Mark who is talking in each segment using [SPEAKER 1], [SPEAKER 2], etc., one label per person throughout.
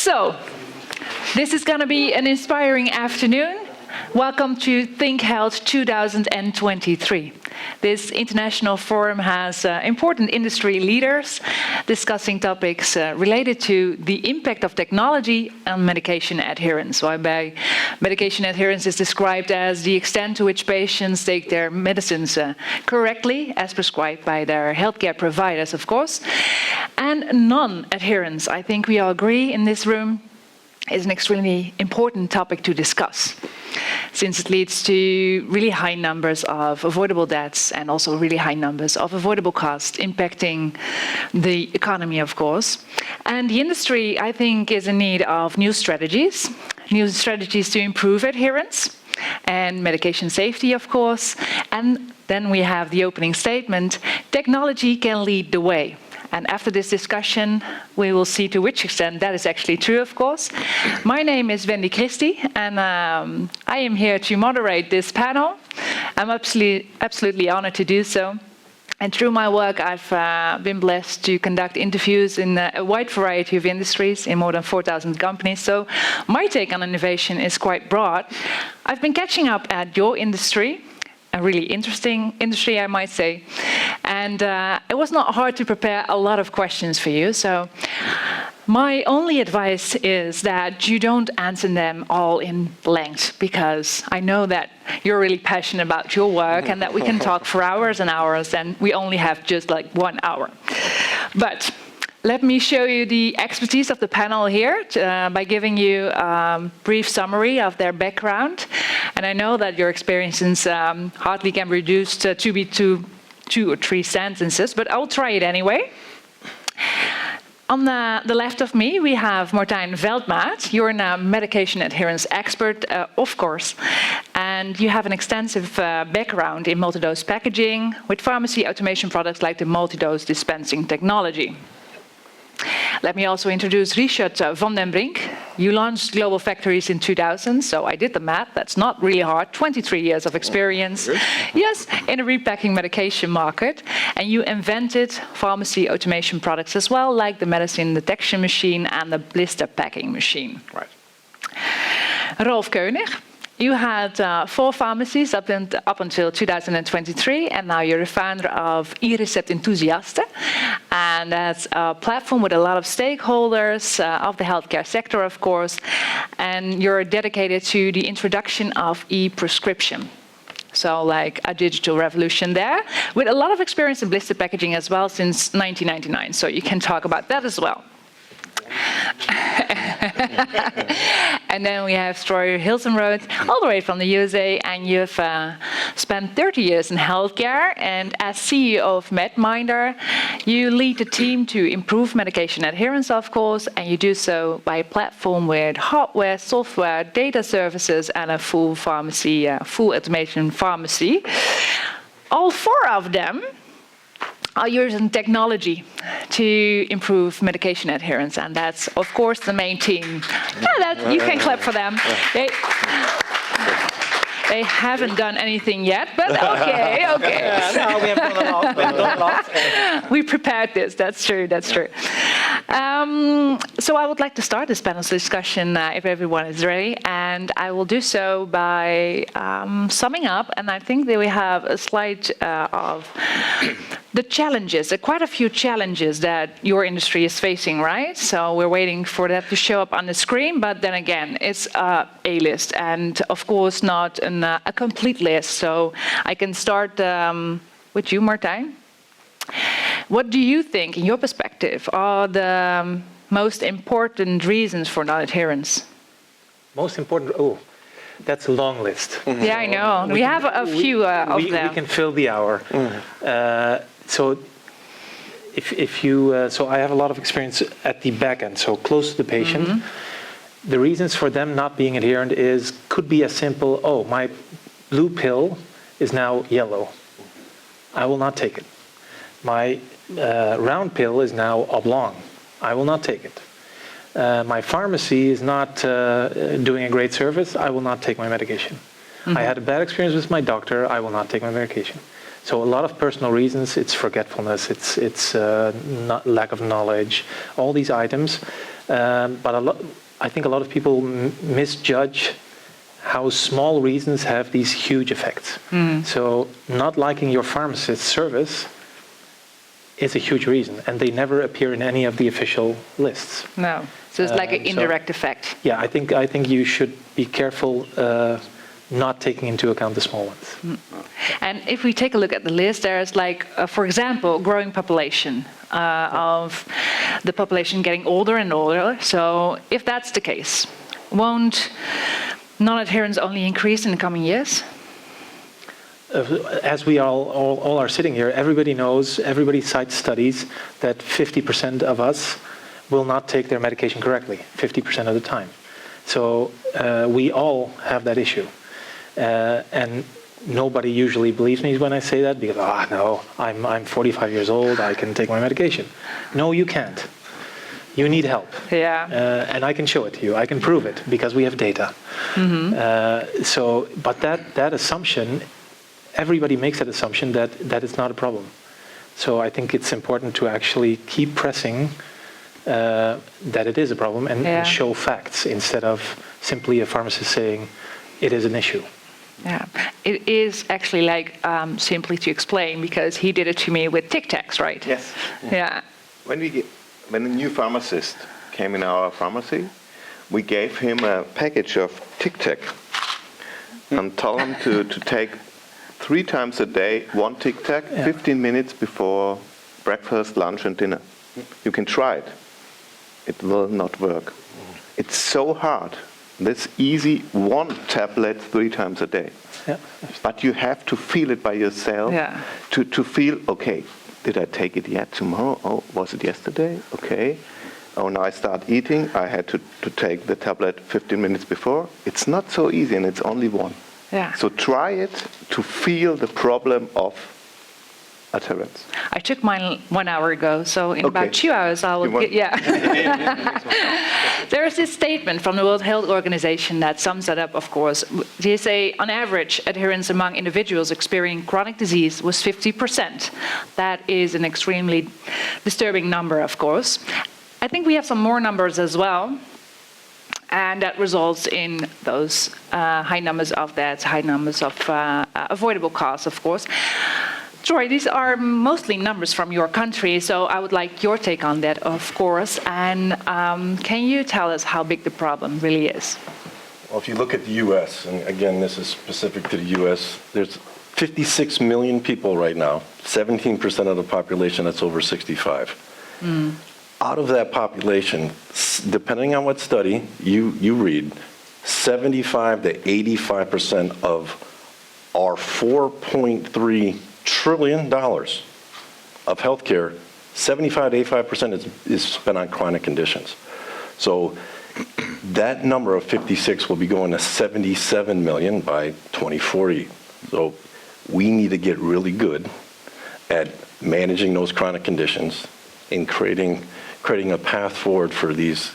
[SPEAKER 1] So, this is going to be an inspiring afternoon. Welcome to ThinkHealth 2023. This international forum has important industry leaders discussing topics related to the impact of technology on medication adherence. Whereby medication adherence is described as the extent to which patients take their medicines correctly, as prescribed by their healthcare providers, of course. And non-adherence, I think we all agree in this room, is an extremely important topic to discuss, since it leads to really high numbers of avoidable deaths and also really high numbers of avoidable costs impacting the economy, of course. And the industry, I think, is in need of new strategies to improve adherence and medication safety, of course. And then we have the opening statement, technology can lead the way. And after this discussion, we will see to which extent that is actually true, of course. My name is Wendy-Kristy, and I am here to moderate this panel. I'm absolutely honored to do so. And through my work, I've been blessed to conduct interviews in a wide variety of industries in more than 4,000 companies. So my take on innovation is quite broad. I've been catching up at your industry, a really interesting industry, I might say. And it was not hard to prepare a lot of questions for you. So my only advice is that you don't answer them all in length, because I know that you're really passionate about your work and that we can talk for hours and hours, and we only have just like 1 hour. But let me show you the expertise of the panel here by giving you a brief summary of their background. And I know that your experiences hardly can be reduced to 2 or 3 sentences, but I'll try it anyway. On the left of me, we have Martijn Veldmaat. You're a medication adherence expert, of course, and you have an extensive background in multi-dose packaging with pharmacy automation products like the multi-dose dispensing technology. Let me also introduce Richard van den Brink. You launched Global Factories in 2000, so I did the math. That's not really hard. 23 years of experience. Yes, in a repacking medication market. And you invented pharmacy automation products as well, like the medicine detection machine and the blister packing machine.
[SPEAKER 2] Right.
[SPEAKER 1] Ralf König. You had 4 pharmacies up until 2023, and now you're the founder of E-REZEPT Enthusiasten. And that's a platform with a lot of stakeholders of the healthcare sector, of course. And you're dedicated to the introduction of e-prescription. So like a digital revolution there, with a lot of experience in blister packaging as well since 1999. So you can talk about that as well. And then we have Hilsenroth, all the way from the USA, and you've spent 30 years in healthcare, and as CEO of Medminder, you lead the team to improve medication adherence, of course, and you do so by a platform with hardware, software, data services, and a full pharmacy, full automation pharmacy. All 4 of them are using technology to improve medication adherence, and that's, of course, the main team. Yeah, you can clap for them. They haven't done anything yet, but okay.
[SPEAKER 2] No, we have done a lot.
[SPEAKER 1] We prepared this. That's true. So I would like to start this panel's discussion if everyone is ready, and I will do so by summing up. And I think that we have a slide of the challenges, quite a few challenges that your industry is facing, right? So we're waiting for that to show up on the screen, but then again, it's a list, and of course not a complete list. So I can start with you, Martijn. What do you think, in your perspective, are the most important reasons for non-adherence?
[SPEAKER 2] Most important, that's a long list.
[SPEAKER 1] Yeah, I know. We have a few of them.
[SPEAKER 2] We can fill the hour. So if you, so I have a lot of experience at the back end, so close to the patient. The reasons for them not being adherent could be as simple, my blue pill is now yellow. I will not take it. My round pill is now oblong. I will not take it. My pharmacy is not doing a great service. I will not take my medication. I had a bad experience with my doctor. I will not take my medication. So a lot of personal reasons. It's forgetfulness. It's not lack of knowledge. All these items. But I think a lot of people misjudge how small reasons have these huge effects. So not liking your pharmacist's service is a huge reason, and they never appear in any of the official lists.
[SPEAKER 1] No, so it's like an indirect effect.
[SPEAKER 2] Yeah, I think you should be careful not taking into account the small ones.
[SPEAKER 1] And if we take a look at the list, there's like, for example, growing population of the population getting older and older. So if that's the case, won't non-adherence only increase in the coming years?
[SPEAKER 2] As we all are sitting here, everybody knows, everybody cites studies that 50% of us will not take their medication correctly, 50% of the time. So we all have that issue. And nobody usually believes me when I say that because, no, I'm 45 years old, I can take my medication. No, you can't. You need help.
[SPEAKER 1] Yeah.
[SPEAKER 2] And I can show it to you. I can prove it because we have data. But that assumption, everybody makes that assumption that it's not a problem. So I think it's important to actually keep pressing that it is a problem and show facts instead of simply a pharmacist saying it is an issue.
[SPEAKER 1] Yeah, it is actually like simply to explain because he did it to me with Tic Tacs, right?
[SPEAKER 3] Yes.
[SPEAKER 1] Yeah.
[SPEAKER 3] When a new pharmacist came in our pharmacy, we gave him a package of Tic Tac and told him to take 3 times a day, 1 Tic Tac, 15 minutes before breakfast, lunch, and dinner. You can try it. It will not work. It's so hard. That's easy, 1 tablet 3 times a day.
[SPEAKER 2] Yeah.
[SPEAKER 3] But you have to feel it by yourself to feel, okay, did I take it yet tomorrow? Oh, was it yesterday? Okay. Oh, now I start eating. I had to take the tablet 15 minutes before. It's not so easy, and it's only 1.
[SPEAKER 1] Yeah.
[SPEAKER 3] So try it to feel the problem of adherence.
[SPEAKER 1] I took mine 1 hour ago, so in about 2 hours I will get, There is this statement from the World Health Organization that sums that up, of course. They say, on average, adherence among individuals experiencing chronic disease was 50%. That is an extremely disturbing number, of course. I think we have some more numbers as well. And that results in those high numbers of deaths, high numbers of avoidable costs, of course. Troy, these are mostly numbers from your country, so I would like your take on that, of course. And can you tell us how big the problem really is?
[SPEAKER 4] Well, if you look at the U.S., and again, this is specific to the U.S., there's 56 million people right now, 17% of the population that's over 65. Out of that population, depending on what study you read, 75 to 85% of our $4.3 trillion of healthcare, 75 to 85% is spent on chronic conditions. So that number of 56 will be going to 77 million by 2040. So we need to get really good at managing those chronic conditions and creating a path forward for these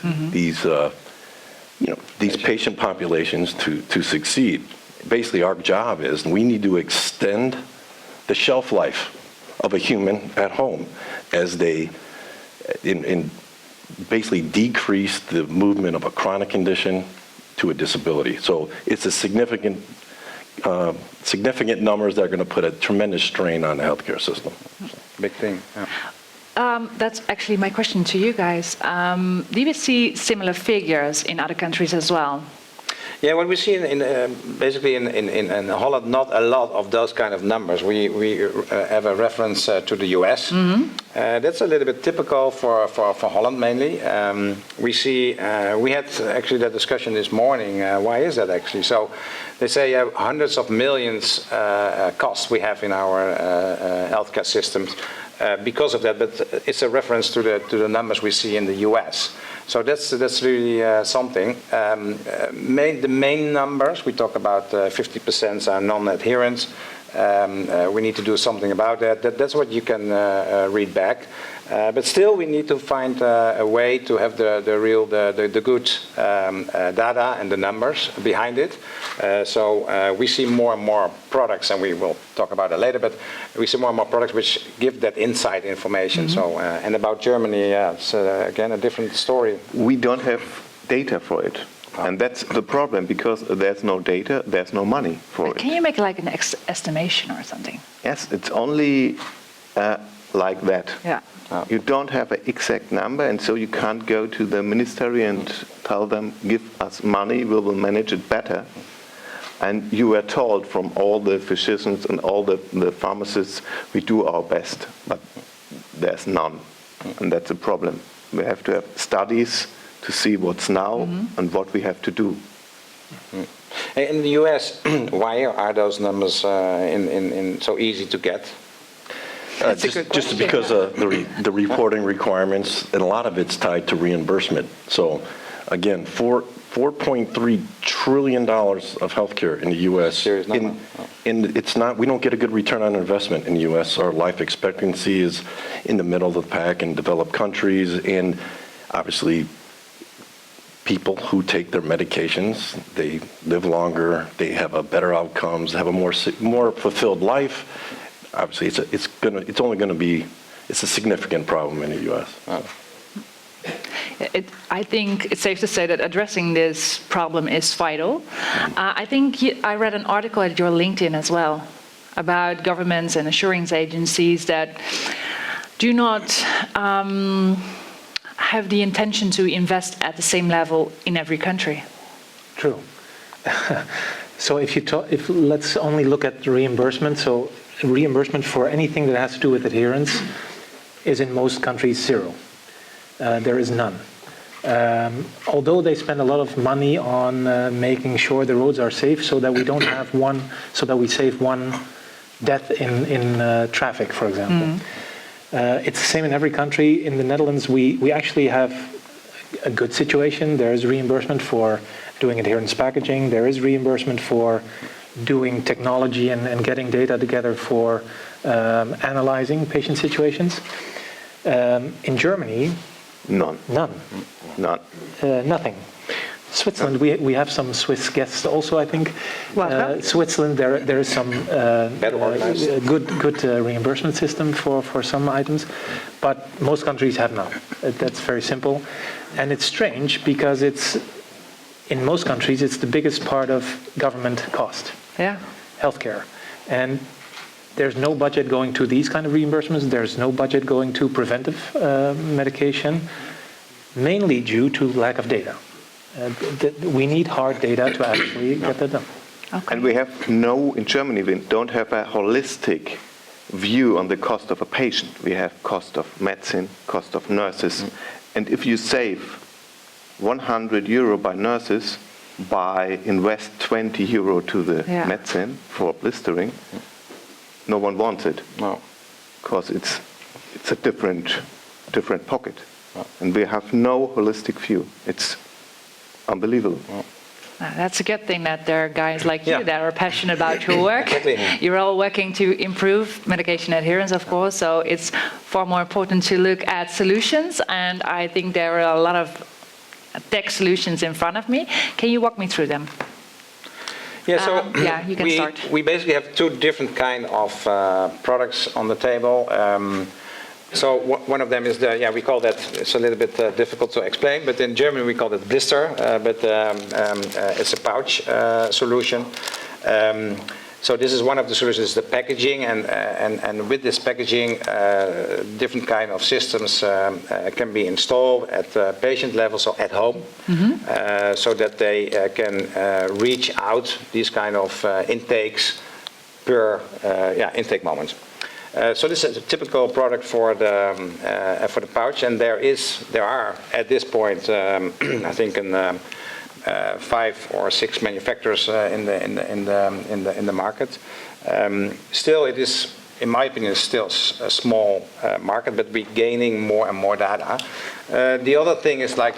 [SPEAKER 4] patient populations to succeed. Basically, our job is we need to extend the shelf life of a human at home as they basically decrease the movement of a chronic condition to a disability. So it's a significant numbers that are going to put a tremendous strain on the healthcare system.
[SPEAKER 5] Big thing. Yeah.
[SPEAKER 1] That's actually my question to you guys. Do you see similar figures in other countries as well?
[SPEAKER 5] Yeah, what we see basically in Holland, not a lot of those kind of numbers. We have a reference to the US. That's a little bit typical for Holland mainly. We see we had actually that discussion this morning. Why is that actually? So they say hundreds of millions costs we have in our healthcare systems. Because of that, but it's a reference to the numbers we see in the US. So that's really something. The main numbers we talk about 50% are non-adherence. We need to do something about that. That's what you can read back. But still, we need to find a way to have the good data and the numbers behind it. So we see more and more products, and we will talk about it later, but we see more and more products which give that inside information. So, and about Germany, it's again a different story.
[SPEAKER 3] We don't have data for it. And that's the problem, because there's no data, there's no money for it.
[SPEAKER 1] Can you make like an estimation or something?
[SPEAKER 3] Yes, it's only like that.
[SPEAKER 1] Yeah.
[SPEAKER 3] You don't have an exact number, and so you can't go to the ministry and tell them, give us money, we will manage it better. And you were told from all the physicians and all the pharmacists, we do our best, but there's none. And that's a problem. We have to have studies to see what's now and what we have to do.
[SPEAKER 5] In the US, why are those numbers so easy to get?
[SPEAKER 4] Just because of the reporting requirements, and a lot of it's tied to reimbursement. So again, $4.3 trillion of healthcare in the U.S.
[SPEAKER 5] Serious number.
[SPEAKER 4] It's not. We don't get a good return on investment in the U.S. Our life expectancy is in the middle of the pack in developed countries, and obviously, people who take their medications, they live longer, they have a better outcomes, have a more fulfilled life. Obviously, it's a significant problem in the U.S.
[SPEAKER 1] I think it's safe to say that addressing this problem is vital. I think I read an article at your LinkedIn as well about governments and assurance agencies that do not have the intention to invest at the same level in every country.
[SPEAKER 2] True. So if let's only look at reimbursement. So reimbursement for anything that has to do with adherence is in most countries zero. There is none. Although they spend a lot of money on making sure the roads are safe, so that we don't have so that we save one death in traffic, for example. It's the same in every country. In the Netherlands, we actually have a good situation. There is reimbursement for doing adherence packaging. There is reimbursement for doing technology and getting data together for analyzing patient situations. In Germany,
[SPEAKER 3] None.
[SPEAKER 2] Nothing. Switzerland, we have some Swiss guests also, I think. Switzerland, there is some good reimbursement system for some items, but most countries have none. That's very simple. And it's strange because in most countries, it's the biggest part of government cost.
[SPEAKER 1] Yeah.
[SPEAKER 2] Healthcare. And there's no budget going to these kind of reimbursements. There's no budget going to preventive medication, mainly due to lack of data. We need hard data to actually get that done.
[SPEAKER 3] Okay. And in Germany, we don't have a holistic view on the cost of a patient. We have cost of medicine, cost of nurses. And if you save 100 euro by nurses, by invest 20 euro to the medicine for blistering, no one wants it.
[SPEAKER 5] No.
[SPEAKER 3] Because it's a different pocket. And we have no holistic view. It's unbelievable.
[SPEAKER 1] That's a good thing that there are guys like you that are passionate about your work.
[SPEAKER 5] Exactly.
[SPEAKER 1] You're all working to improve medication adherence, of course, so it's far more important to look at solutions, and I think there are a lot of tech solutions in front of me. Can you walk me through them?
[SPEAKER 5] Yeah, so
[SPEAKER 1] you can start.
[SPEAKER 5] We basically have two different kind of products on the table. So one of them is we call that, it's a little bit difficult to explain, but in German we call it blister, but it's a pouch solution. So this is one of the solutions, the packaging, and with this packaging, different kind of systems can be installed at patient level, so at home, so that they can reach out these kind of intakes per intake moment. So this is a typical product for the pouch, and there are at this point I think 5 or 6 manufacturers in the market. Still, it is, in my opinion, still a small market, but we're gaining more and more data. The other thing is like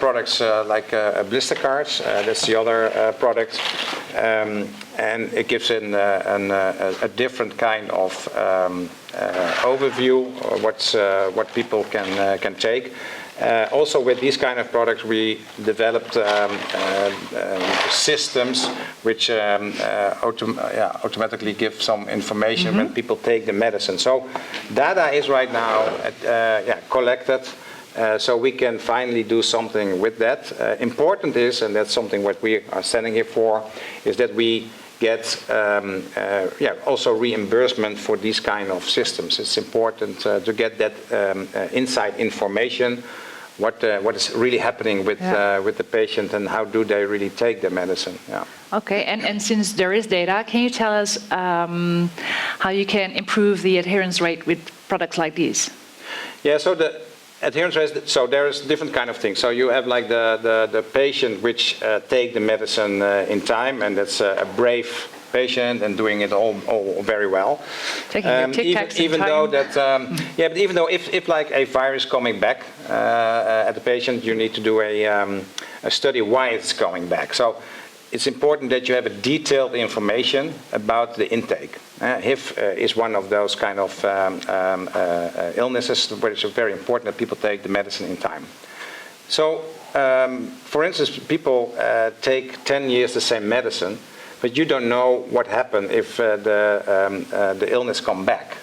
[SPEAKER 5] products like blister cards. That's the other product. And it gives a different kind of overview of what people can take. Also, with these kind of products, we developed systems which automatically give some information when people take the medicine. So data is right now collected, so we can finally do something with that. Important is, and that's something what we are standing here for, is that we get also reimbursement for these kind of systems. It's important to get that inside information. What is really happening with the patient and how do they really take the medicine? Yeah.
[SPEAKER 1] Okay, and since there is data, can you tell us how you can improve the adherence rate with products like these?
[SPEAKER 5] Yeah, so the adherence rate, so there's different kind of things. So you have like the patient which take the medicine in time, and that's a brave patient and doing it all very well.
[SPEAKER 1] Taking the tic-tacs
[SPEAKER 5] even
[SPEAKER 1] in time.
[SPEAKER 5] though that, but even though if like a virus coming back at the patient, you need to do a study why it's coming back. So it's important that you have a detailed information about the intake. HIV is one of those kind of illnesses where it's very important that people take the medicine in time. So, for instance, people take 10 years the same medicine, but you don't know what happened if the illness come back.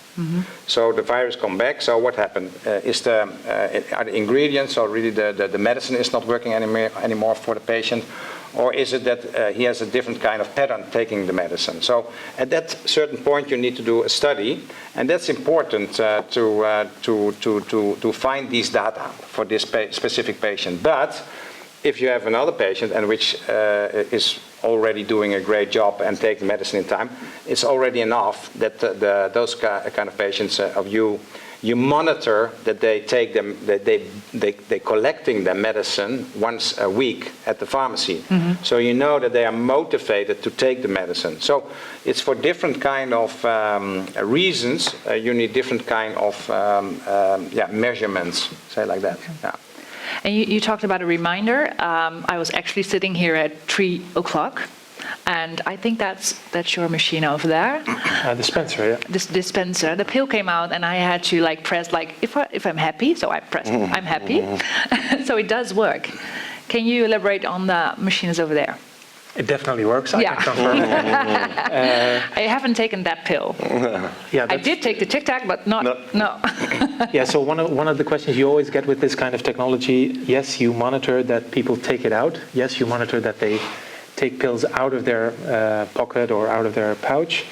[SPEAKER 5] So the virus come back. So what happened? Are the ingredients or really the medicine is not working anymore for the patient, or is it that he has a different kind of pattern taking the medicine? So at that certain point, you need to do a study, and that's important to find these data for this specific patient. But if you have another patient and which is already doing a great job and take the medicine in time, it's already enough that those kind of patients you monitor that they take them, that they collecting their medicine once a week at the pharmacy. So you know that they are motivated to take the medicine. So it's for different kind of reasons. You need different kind of measurements, say like that. Yeah.
[SPEAKER 1] And you talked about a reminder. I was actually sitting here at 3 o'clock, and I think that's your machine over there.
[SPEAKER 2] Dispenser, yeah.
[SPEAKER 1] This dispenser. The pill came out, and I had to press if I'm happy. So I pressed I'm happy. So it does work. Can you elaborate on the machines over there?
[SPEAKER 2] It definitely works. I can confirm.
[SPEAKER 1] I haven't taken that pill. I did take the tic-tac, but no.
[SPEAKER 2] Yeah, so one of the questions you always get with this kind of technology, yes, you monitor that people take it out. Yes, you monitor that they take pills out of their pocket or out of their pouch,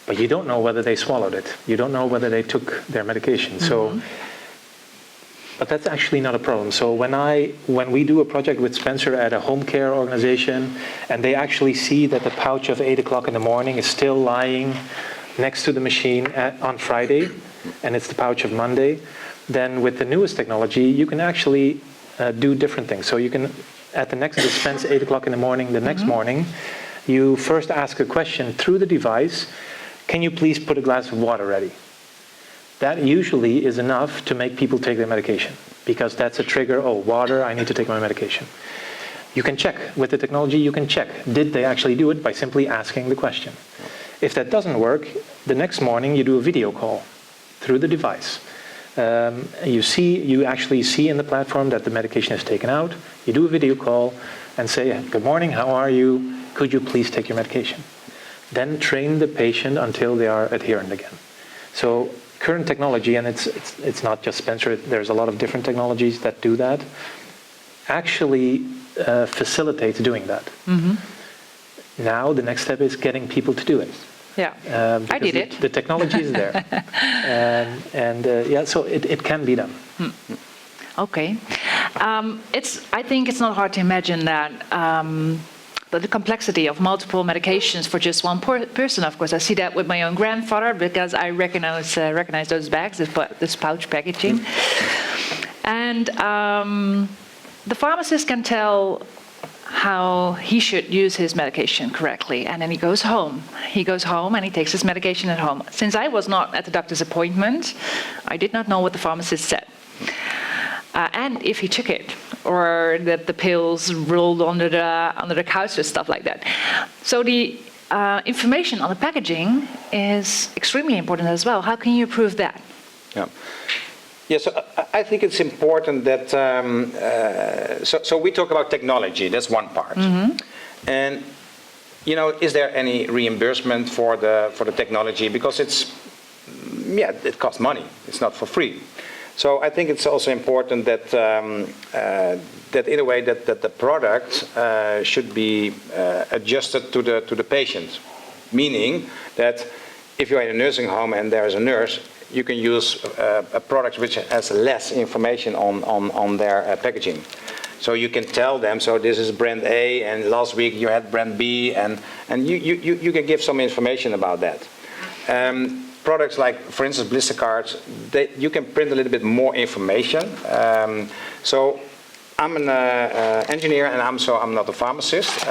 [SPEAKER 2] but you don't know whether they swallowed it. You don't know whether they took their medication. So, but that's actually not a problem. So when we do a project with Spencer at a home care organization, and they actually see that the pouch of 8 o'clock in the morning is still lying next to the machine on Friday, and it's the pouch of Monday, then with the newest technology, you can actually do different things. So you can, at the next dispense, 8 o'clock in the morning, the next morning, you first ask a question through the device, can you please put a glass of water ready? That usually is enough to make people take their medication, because that's a trigger, water, I need to take my medication. You can check, with the technology you can check, did they actually do it by simply asking the question. If that doesn't work, the next morning you do a video call through the device. You actually see in the platform that the medication is taken out, you do a video call and say, good morning, how are you? Could you please take your medication? Then train the patient until they are adherent again. So current technology, and it's not just Spencer, there's a lot of different technologies that do that, actually facilitates doing that. Now the next step is getting people to do it.
[SPEAKER 1] Yeah, I did it.
[SPEAKER 2] The technology is there. So it can be done.
[SPEAKER 1] Okay. I think it's not hard to imagine that the complexity of multiple medications for just one person. Of course, I see that with my own grandfather, because I recognize those bags, this pouch packaging. And the pharmacist can tell how he should use his medication correctly, and then he goes home. He goes home and he takes his medication at home. Since I was not at the doctor's appointment, I did not know what the pharmacist said. and if he took it, or that the pills rolled under the couch or stuff like that. So the information on the packaging is extremely important as well. How can you prove that?
[SPEAKER 5] Yeah. Yeah, so I think it's important that, so we talk about technology, that's one part. And, you know, is there any reimbursement for the technology? Because it's, yeah, it costs money, it's not for free. So I think it's also important that, that in a way that the product should be adjusted to the patient. Meaning that if you're in a nursing home and there is a nurse, you can use a product which has less information on their packaging. So you can tell them, so this is brand A, and last week you had brand B, and you can give some information about that. Products like, for instance, blister cards, you can print a little bit more information. So I'm an engineer, and I'm not a pharmacist.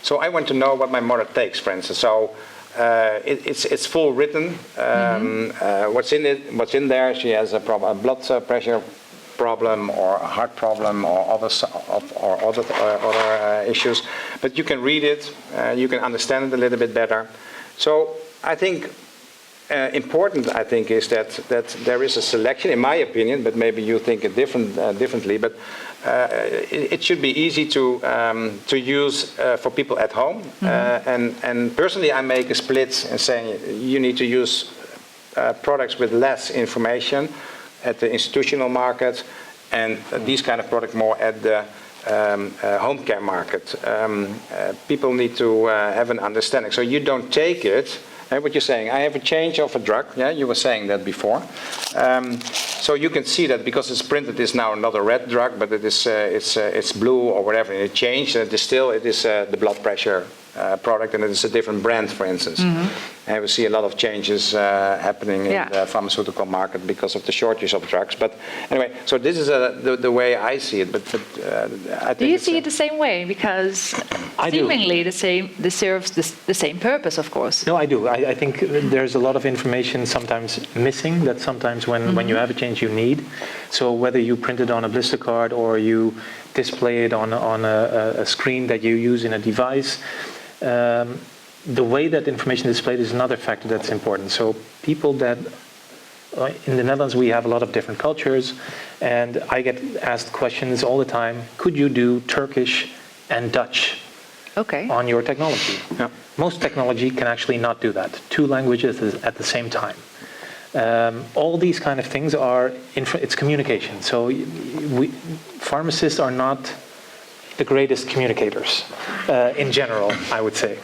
[SPEAKER 5] So I want to know what my mother takes, for instance. So it's full written. What's in there? She has a blood pressure problem, or a heart problem, or other issues. But you can read it. You can understand it a little bit better. So I think important, I think, is that there is a selection, in my opinion. But maybe you think it differently. But it should be easy to use for people at home. And personally, I make a split and saying you need to use products with less information at the institutional market, and these kind of products more at the home care market. People need to have an understanding. So you don't take it. And what you're saying, I have a change of a drug. Yeah, you were saying that before. So you can see that because it's printed, it's now not a red drug, but it is it's blue or whatever. And it changed. It is the blood pressure product, and it is a different brand, for instance. And we see a lot of changes happening in the pharmaceutical market because of the shortage of drugs. But anyway, so this is the way I see it. But I think
[SPEAKER 1] do you see it the same way? Because seemingly this serves the same purpose, of course.
[SPEAKER 2] No, I do. I think there's a lot of information sometimes missing that sometimes when you have a change you need. So whether you print it on a blister card or you display it on a screen that you use in a device, the way that information is displayed is another factor that's important. So people that, in the Netherlands we have a lot of different cultures, and I get asked questions all the time, could you do Turkish and Dutch on your technology?
[SPEAKER 5] Yeah.
[SPEAKER 2] Most technology can actually not do that. 2 languages at the same time. All these kind of things are, it's communication. So pharmacists are not the greatest communicators in general, I would say.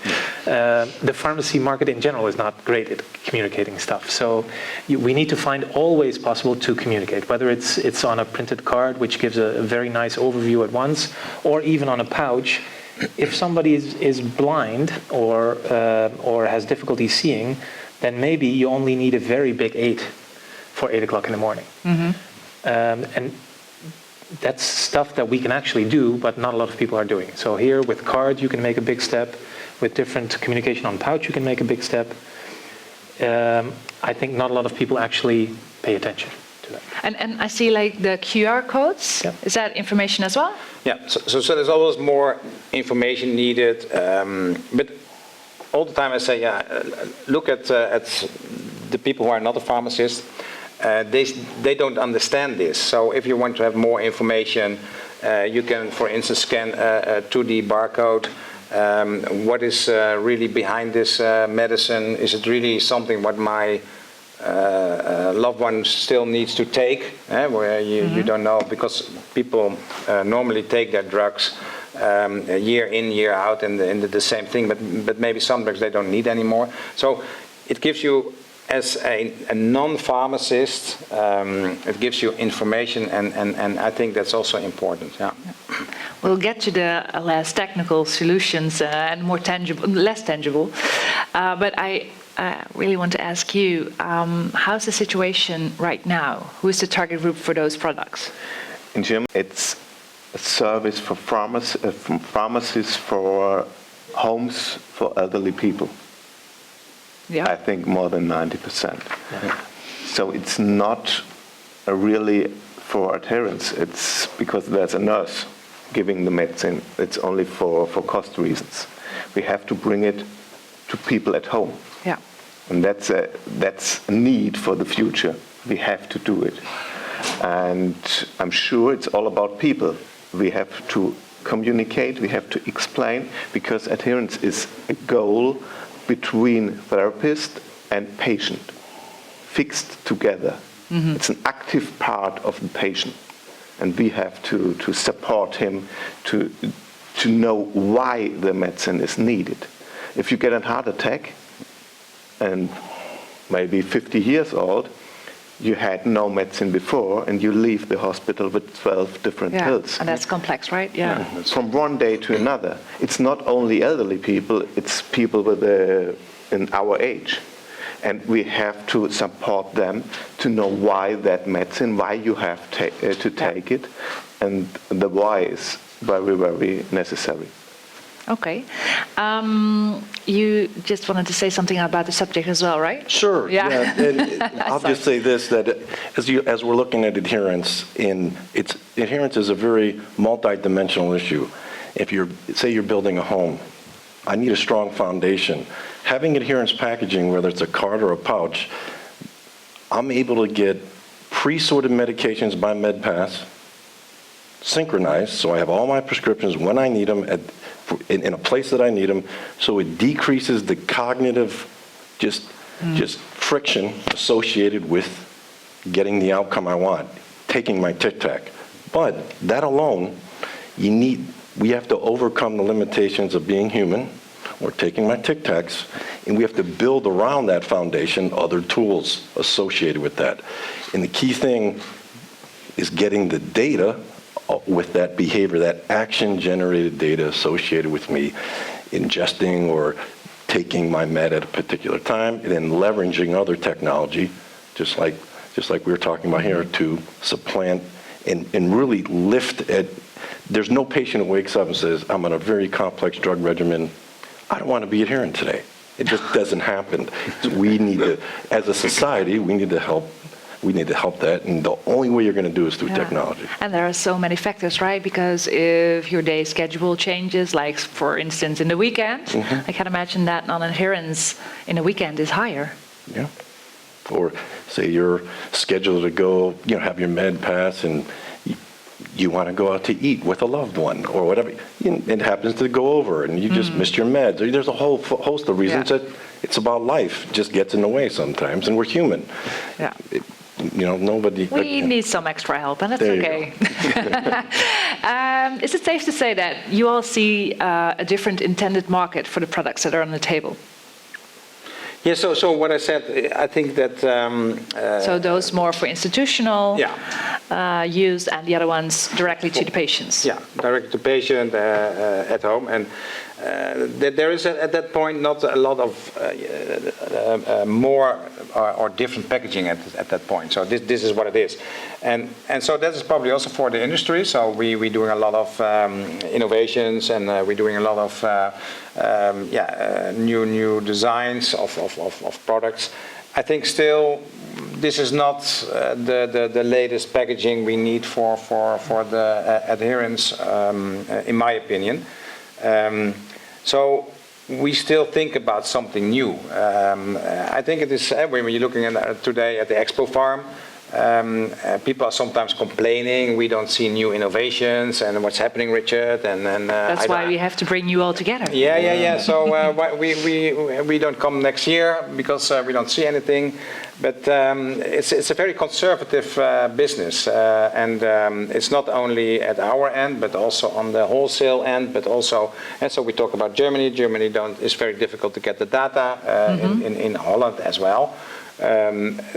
[SPEAKER 2] The pharmacy market in general is not great at communicating stuff. So we need to find all ways possible to communicate, whether it's on a printed card, which gives a very nice overview at once, or even on a pouch. If somebody is blind or has difficulty seeing, then maybe you only need a very big 8 for 8 o'clock in the morning. And that's stuff that we can actually do, but not a lot of people are doing. So here with cards, you can make a big step. With different communication on pouch, you can make a big step. I think not a lot of people actually pay attention to that.
[SPEAKER 1] And I see like the QR codes.
[SPEAKER 2] Yeah.
[SPEAKER 1] Is that information as well?
[SPEAKER 5] Yeah, so there's always more information needed. But all the time I say, look at the people who are not a pharmacist. They don't understand this. So if you want to have more information, you can, for instance, scan a 2D barcode. What is really behind this medicine? Is it really something what my loved one still needs to take? Where you don't know, because people normally take their drugs year in, year out, and the same thing. But maybe some drugs they don't need anymore. So it gives you, as a non-pharmacist, it gives you information, and I think that's also important. Yeah.
[SPEAKER 1] We'll get to the less technical solutions and more tangible, less tangible. But I really want to ask you, how's the situation right now? Who is the target group for those products?
[SPEAKER 3] In Germany, it's a service for from pharmacists for homes for elderly people.
[SPEAKER 1] Yeah.
[SPEAKER 3] I think more than 90%. So it's not a really for adherence, it's because there's a nurse giving the medicine. It's only for cost reasons. We have to bring it to people at home.
[SPEAKER 1] Yeah.
[SPEAKER 3] And that's a need for the future. We have to do it. And I'm sure it's all about people. We have to communicate, we have to explain, because adherence is a goal between therapist and patient, fixed together. Mm-hmm. It's an active part of the patient. And we have to support him to know why the medicine is needed. If you get a heart attack and maybe 50 years old, you had no medicine before, and you leave the hospital with 12 different pills.
[SPEAKER 1] And that's complex, right? Yeah.
[SPEAKER 3] From one day to another. It's not only elderly people, it's people in our age. And we have to support them to know why that medicine, why you have to take it, and the why is very, very necessary.
[SPEAKER 1] Okay. You just wanted to say something about the subject as well, right?
[SPEAKER 4] Sure.
[SPEAKER 1] Yeah.
[SPEAKER 4] And I'll just say this, that as we're looking at adherence, adherence is a very multi-dimensional issue. If say you're building a home, I need a strong foundation. Having adherence packaging, whether it's a card or a pouch, I'm able to get pre-sorted medications by MedPass, synchronized, so I have all my prescriptions when I need them in a place that I need them, so it decreases the cognitive just friction associated with getting the outcome I want, taking my Tic-Tac. But that alone, we have to overcome the limitations of being human, or taking my Tic-Tacs, and we have to build around that foundation other tools associated with that. And the key thing is getting the data with that behavior, that action-generated data associated with me ingesting or taking my med at a particular time, and then leveraging other technology, just like we were talking about here, to supplant and really lift at. There's no patient who wakes up and says, I'm on a very complex drug regimen, I don't want to be adherent today. It just doesn't happen. So we need to, as a society, we need to help that, and the only way you're going to do is through technology.
[SPEAKER 1] And there are so many factors, right? Because if your day schedule changes, like for instance in the weekend, I can imagine that non-adherence in the weekend is higher.
[SPEAKER 4] Yeah. Or say you're scheduled to go, have your med pass, and you want to go out to eat with a loved one or whatever. It happens to go over, and you just missed your meds. There's a whole host of reasons that it's about life. It just gets in the way sometimes, and we're human.
[SPEAKER 1] Yeah.
[SPEAKER 4] Nobody.
[SPEAKER 1] We need some extra help, and that's okay. Is it safe to say that you all see a different intended market for the products that are on the table?
[SPEAKER 5] Yeah, so what I said, I think that...
[SPEAKER 1] so those more for institutional use, and the other ones directly to the patients?
[SPEAKER 5] Yeah, directly to patient at home. And there is at that point not a lot of more or different packaging at that point. So this is what it is. And so that is probably also for the industry. So we're doing a lot of innovations, and we're doing a lot of new designs of products. I think still this is not the latest packaging we need for the adherence, in my opinion. So we still think about something new. I think it is, when you're looking at today at the Expopharm, people are sometimes complaining we don't see new innovations and what's happening, Richard. And
[SPEAKER 1] that's why we have to bring you all together.
[SPEAKER 5] Yeah. So we don't come next year because we don't see anything. But it's a very conservative business, and it's not only at our end, but also on the wholesale end. But also, and so we talk about Germany. Germany it's very difficult to get the data in Holland as well.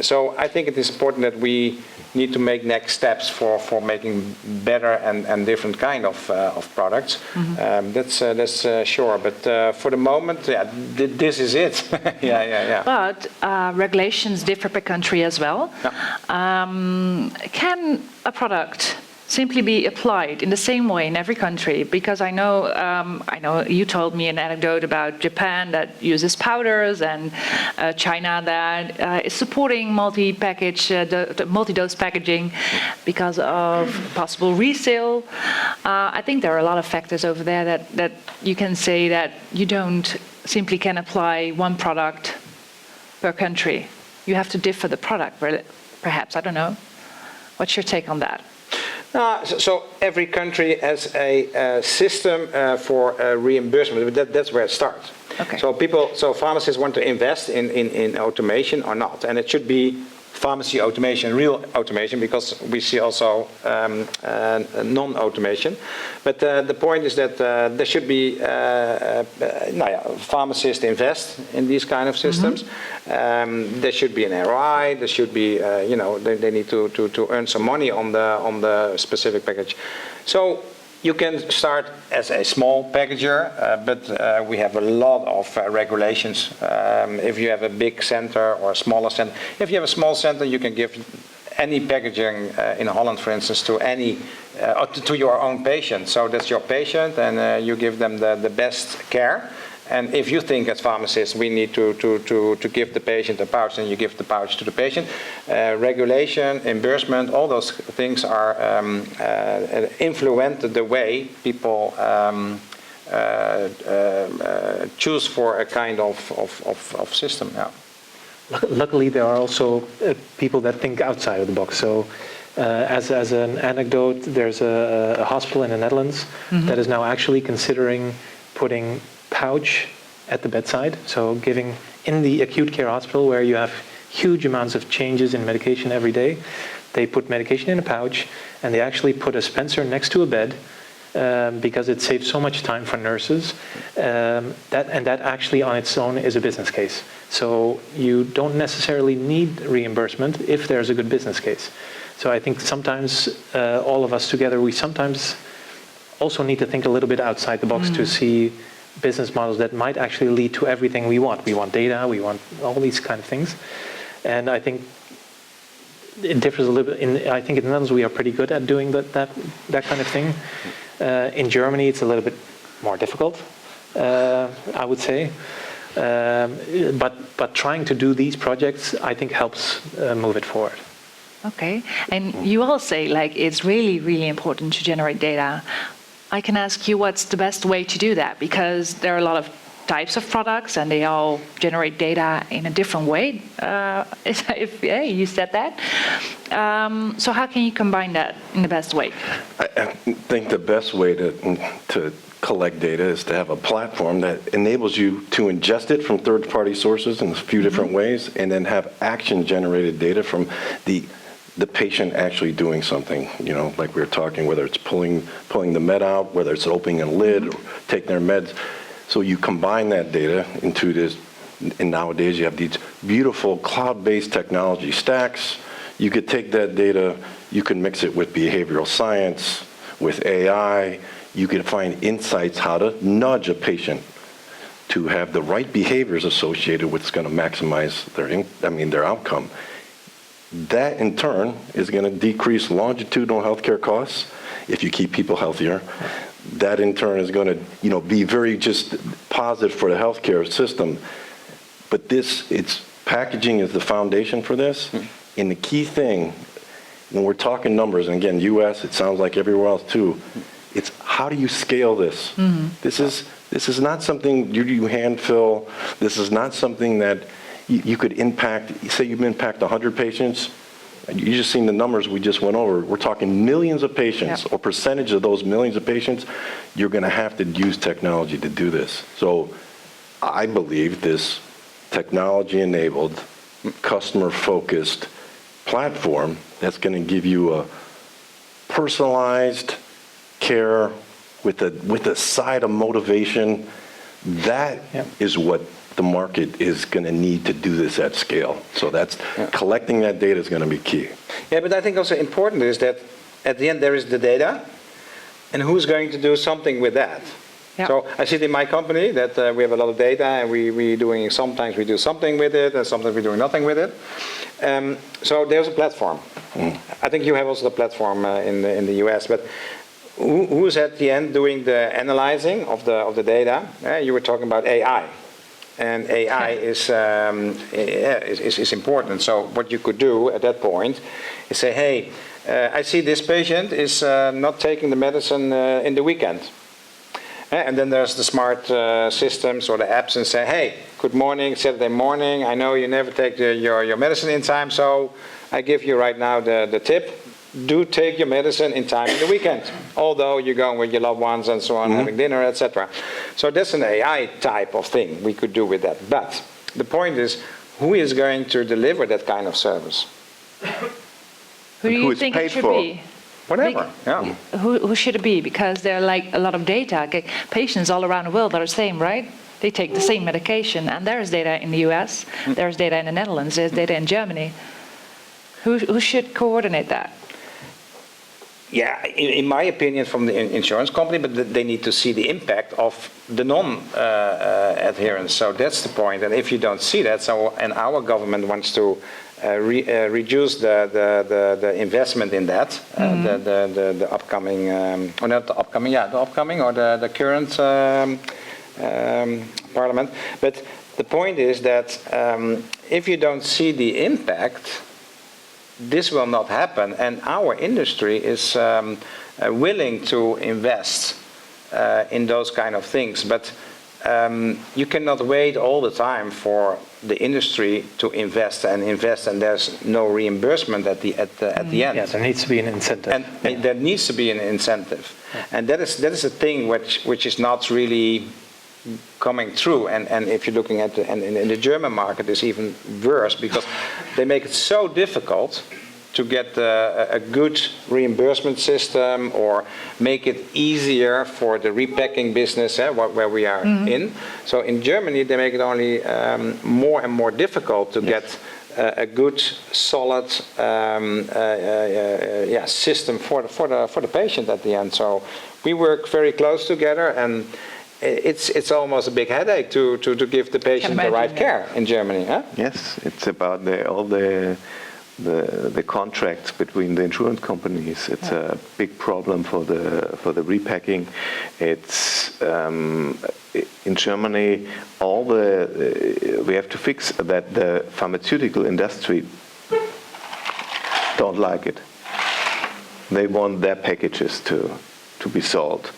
[SPEAKER 5] So I think it is important that we need to make next steps for making better and different kind of products. That's sure. But for the moment, this is it. Yeah.
[SPEAKER 1] But regulations differ per country as well.
[SPEAKER 5] Yeah.
[SPEAKER 1] Can a product simply be applied in the same way in every country? Because I know you told me an anecdote about Japan that uses powders, and China that is supporting multi-dose packaging because of possible resale. I think there are a lot of factors over there that you can say that you don't simply can apply one product per country. You have to differ the product, perhaps. I don't know. What's your take on that?
[SPEAKER 5] So every country has a system for reimbursement. That's where it starts.
[SPEAKER 1] Okay.
[SPEAKER 5] So pharmacists want to invest in automation or not, and it should be pharmacy automation, real automation, because we see also non-automation. But the point is that there should be pharmacists invest in these kind of systems. There should be an ROI. There should be they need to earn some money on the specific package. So you can start as a small packager, but we have a lot of regulations. If you have a big center or a smaller center, if you have a small center, you can give any packaging in Holland, for instance, to any to your own patient. So that's your patient, and you give them the best care. And if you think as pharmacists we need to give the patient a pouch, then you give the pouch to the patient. Regulation, reimbursement, all those things are influence the way people choose for a kind of system. Yeah.
[SPEAKER 2] Luckily, there are also people that think outside of the box. So, as an anecdote, there's a hospital in the Netherlands that is now actually considering putting pouch at the bedside. So giving in the acute care hospital where you have huge amounts of changes in medication every day, they put medication in a pouch, and they actually put a dispenser next to a bed because it saves so much time for nurses. That actually on its own is a business case. So you don't necessarily need reimbursement if there's a good business case. So I think sometimes all of us together, we sometimes also need to think a little bit outside the box to see business models that might actually lead to everything we want. We want data, we want all these kind of things. And I think it differs a little bit. I think in the Netherlands we are pretty good at doing that kind of thing. In Germany it's a little bit more difficult, I would say. But trying to do these projects, I think, helps move it forward.
[SPEAKER 1] Okay, and you all say it's really, really important to generate data. I can ask you what's the best way to do that, because there are a lot of types of products and they all generate data in a different way. You said that. So how can you combine that in the best way?
[SPEAKER 4] I think the best way to collect data is to have a platform that enables you to ingest it from third-party sources in a few different ways, and then have action-generated data from the patient actually doing something, like we were talking, whether it's pulling the med out, whether it's opening a lid, or taking their meds. So you combine that data into this, and nowadays you have these beautiful cloud-based technology stacks. You could take that data, you can mix it with behavioral science, with AI. You can find insights how to nudge a patient to have the right behaviors associated with what's going to maximize their outcome. That, in turn, is going to decrease longitudinal healthcare costs if you keep people healthier. That, in turn, is going to, be very just positive for the healthcare system. But packaging is the foundation for this. And the key thing, when we're talking numbers, and again, U.S., it sounds like everywhere else too, it's how do you scale this? This is not something you hand fill. This is not something that you could impact. Say you impact 100 patients, and you just seen the numbers we just went over. We're talking millions of patients, or percentage of those millions of patients. You're going to have to use technology to do this. So I believe this technology-enabled, customer-focused platform that's going to give you a personalized care with a side of motivation. That is what the market is going to need to do this at scale. So collecting that data is going to be key.
[SPEAKER 5] Yeah, but I think also important is that at the end there is the data, and who's going to do something with that?
[SPEAKER 1] Yeah.
[SPEAKER 5] So I see it in my company that we have a lot of data, and sometimes we do something with it, and sometimes we're doing nothing with it. So there's a platform. I think you have also the platform in the US, but who's at the end doing the analyzing of the data? You were talking about AI. And AI is important. So what you could do at that point is say, hey, I see this patient is not taking the medicine in the weekend. And then there's the smart systems or the apps and say, hey, good morning, Saturday morning. I know you never take your medicine in time, so I give you right now the tip. Do take your medicine in time in the weekend, although you're going with your loved ones and so on, having dinner, etc. So that's an AI type of thing we could do with that. But the point is, who is going to deliver that kind of service?
[SPEAKER 1] Who do
[SPEAKER 3] who
[SPEAKER 1] you
[SPEAKER 3] is
[SPEAKER 1] think
[SPEAKER 3] paid
[SPEAKER 1] it should
[SPEAKER 3] for?
[SPEAKER 1] be?
[SPEAKER 5] Whatever, yeah.
[SPEAKER 1] Who should it be? Because there are like a lot of data. Okay, patients all around the world are the same, right? They take the same medication, and there's data in the US, there's data in the Netherlands, there's data in Germany. Who should coordinate that?
[SPEAKER 5] Yeah, in my opinion, from the insurance company, but they need to see the impact of the non-adherence. So that's the point. And if you don't see that, and our government wants to reduce the investment in that, the upcoming, or not the upcoming, the upcoming or the current parliament. But the point is that if you don't see the impact, this will not happen, and our industry is willing to invest in those kind of things. But you cannot wait all the time for the industry to invest, and there's no reimbursement at the end.
[SPEAKER 2] Yeah, there needs to be an incentive.
[SPEAKER 5] And there needs to be an incentive, and that is a thing which is not really coming through, and if you're looking at in the German market, it's even worse because they make it so difficult to get a good reimbursement system or make it easier for the repacking business where we are in. So in Germany, they make it only more and more difficult to get a good, solid system for the patient at the end. So we work very close together, and it's almost a big headache to give the patient the right care in Germany. Huh?
[SPEAKER 3] Yes, it's about all the contracts between the insurance companies. It's a big problem for the repacking. It's in Germany. We have to fix that. The pharmaceutical industry don't like it. They want their packages to be sold.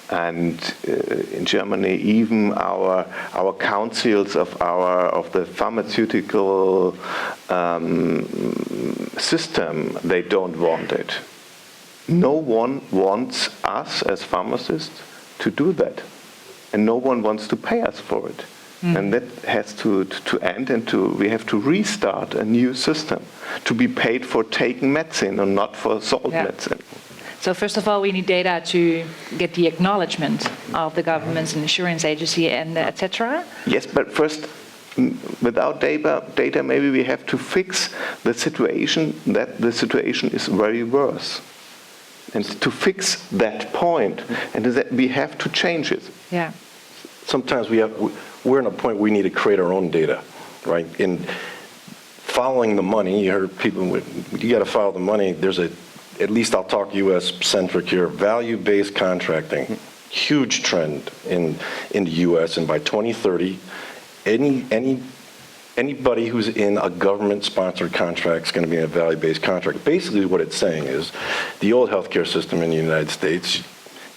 [SPEAKER 3] And in Germany, even our councils of the pharmaceutical system, they don't want it. No one wants us as pharmacists to do that, and no one wants to pay us for it. And that has to end, and we have to restart a new system to be paid for taking medicine and not for sold medicine.
[SPEAKER 1] So first of all, we need data to get the acknowledgement of the government's insurance agency and etc.
[SPEAKER 3] Yes, but first, without data, maybe we have to fix the situation, that the situation is very worse. And to fix that point, and that we have to change it.
[SPEAKER 1] Yeah.
[SPEAKER 4] Sometimes we're in a point we need to create our own data, right? In following the money, you heard people, you got to follow the money. There's at least I'll talk U.S.-centric here, value-based contracting, huge trend in the U.S. And by 2030, anybody who's in a government-sponsored contract is going to be in a value-based contract. Basically, what it's saying is the old healthcare system in the United States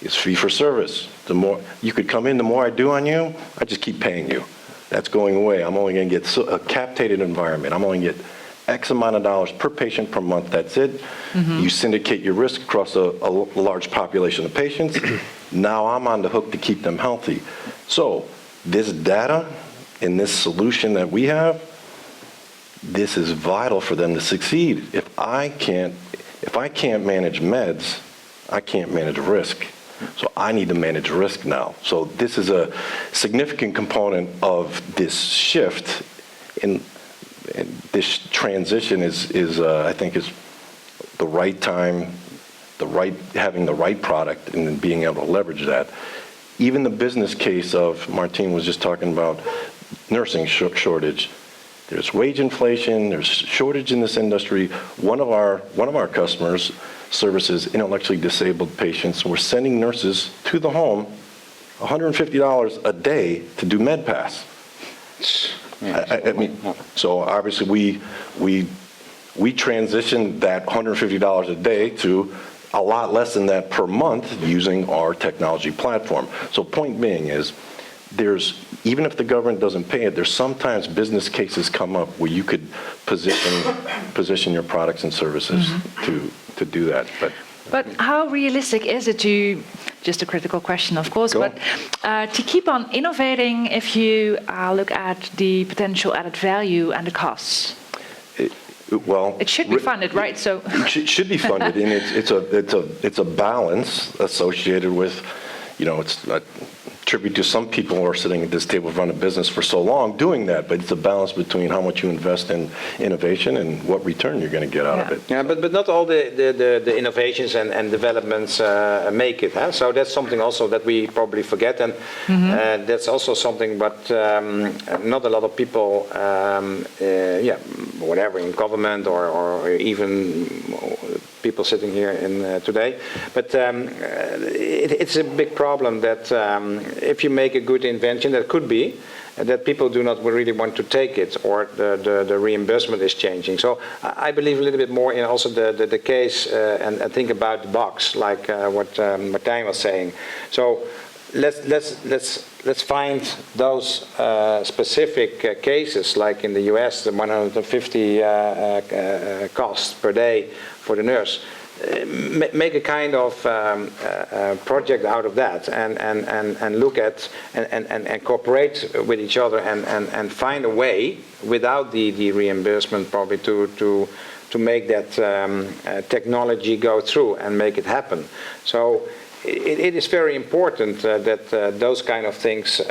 [SPEAKER 4] is fee-for-service. The more you could come in, the more I do on you, I just keep paying you. That's going away. I'm only going to get a capitated environment. I'm only going to get X amount of dollars per patient per month, that's it. You syndicate your risk across a large population of patients. Now I'm on the hook to keep them healthy. So this data and this solution that we have, this is vital for them to succeed. If I can't manage meds, I can't manage risk. So I need to manage risk now. So this is a significant component of this shift in. And this transition is I think is the right time, having the right product and then being able to leverage that. even the business case of, Martijn was just talking about nursing shortage. There's wage inflation, there's shortage in this industry. One of our customers services intellectually disabled patients. We're sending nurses to the home, $150 a day to do MedPass. I mean, so obviously we transitioned that $150 a day to a lot less than that per month using our technology platform. So point being is, even if the government doesn't pay it, there's sometimes business cases come up where you could position your products and services to do that.
[SPEAKER 1] But how realistic is it to, just a critical question of course, but to keep on innovating if you look at the potential added value and the costs?
[SPEAKER 4] Well,
[SPEAKER 1] it should be funded, right? So
[SPEAKER 4] it should be funded, and it's a balance associated with, it's a tribute to some people who are sitting at this table who've run a business for so long doing that, but it's a balance between how much you invest in innovation and what return you're going to get out of it.
[SPEAKER 5] Yeah, but not all the innovations and developments make it. Huh? So that's something also that we probably forget, and that's also something, but not a lot of people, whatever, in government or even people sitting here in today. But it's a big problem that if you make a good invention, that could be that people do not really want to take it, or the reimbursement is changing. So I believe a little bit more in also the case and think about the box, like what Martijn was saying. So let's find those specific cases, like in the US, the 150 cost per day for the nurse. Make a kind of project out of that, and look at and cooperate with each other, and find a way without the reimbursement probably to make that technology go through and make it happen. So it is very important that those kind of things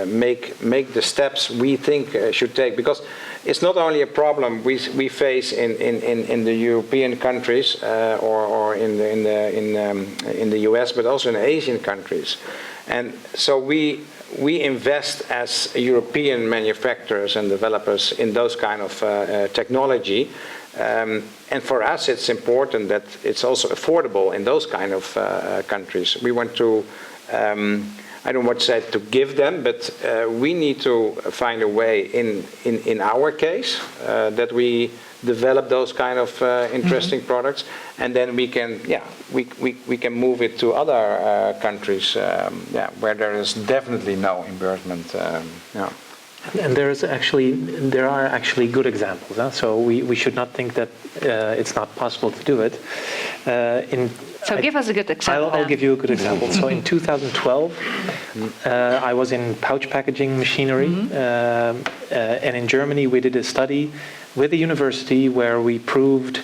[SPEAKER 5] make the steps we think should take, because it's not only a problem we face in the European countries or in the US, but also in Asian countries, and so we invest as European manufacturers and developers in those kind of technology. And for us, it's important that it's also affordable in those kind of countries. We want to, I don't want to say to give them, but we need to find a way in our case that we develop those kind of interesting products, and then we can, we can move it to other countries, where there is definitely no reimbursement.
[SPEAKER 2] And there are actually good examples. Huh? So we should not think that it's not possible to do it.
[SPEAKER 1] Give us a good example.
[SPEAKER 2] I'll give you a good example. So in 2012, I was in pouch packaging machinery, and in Germany we did a study with a university where we proved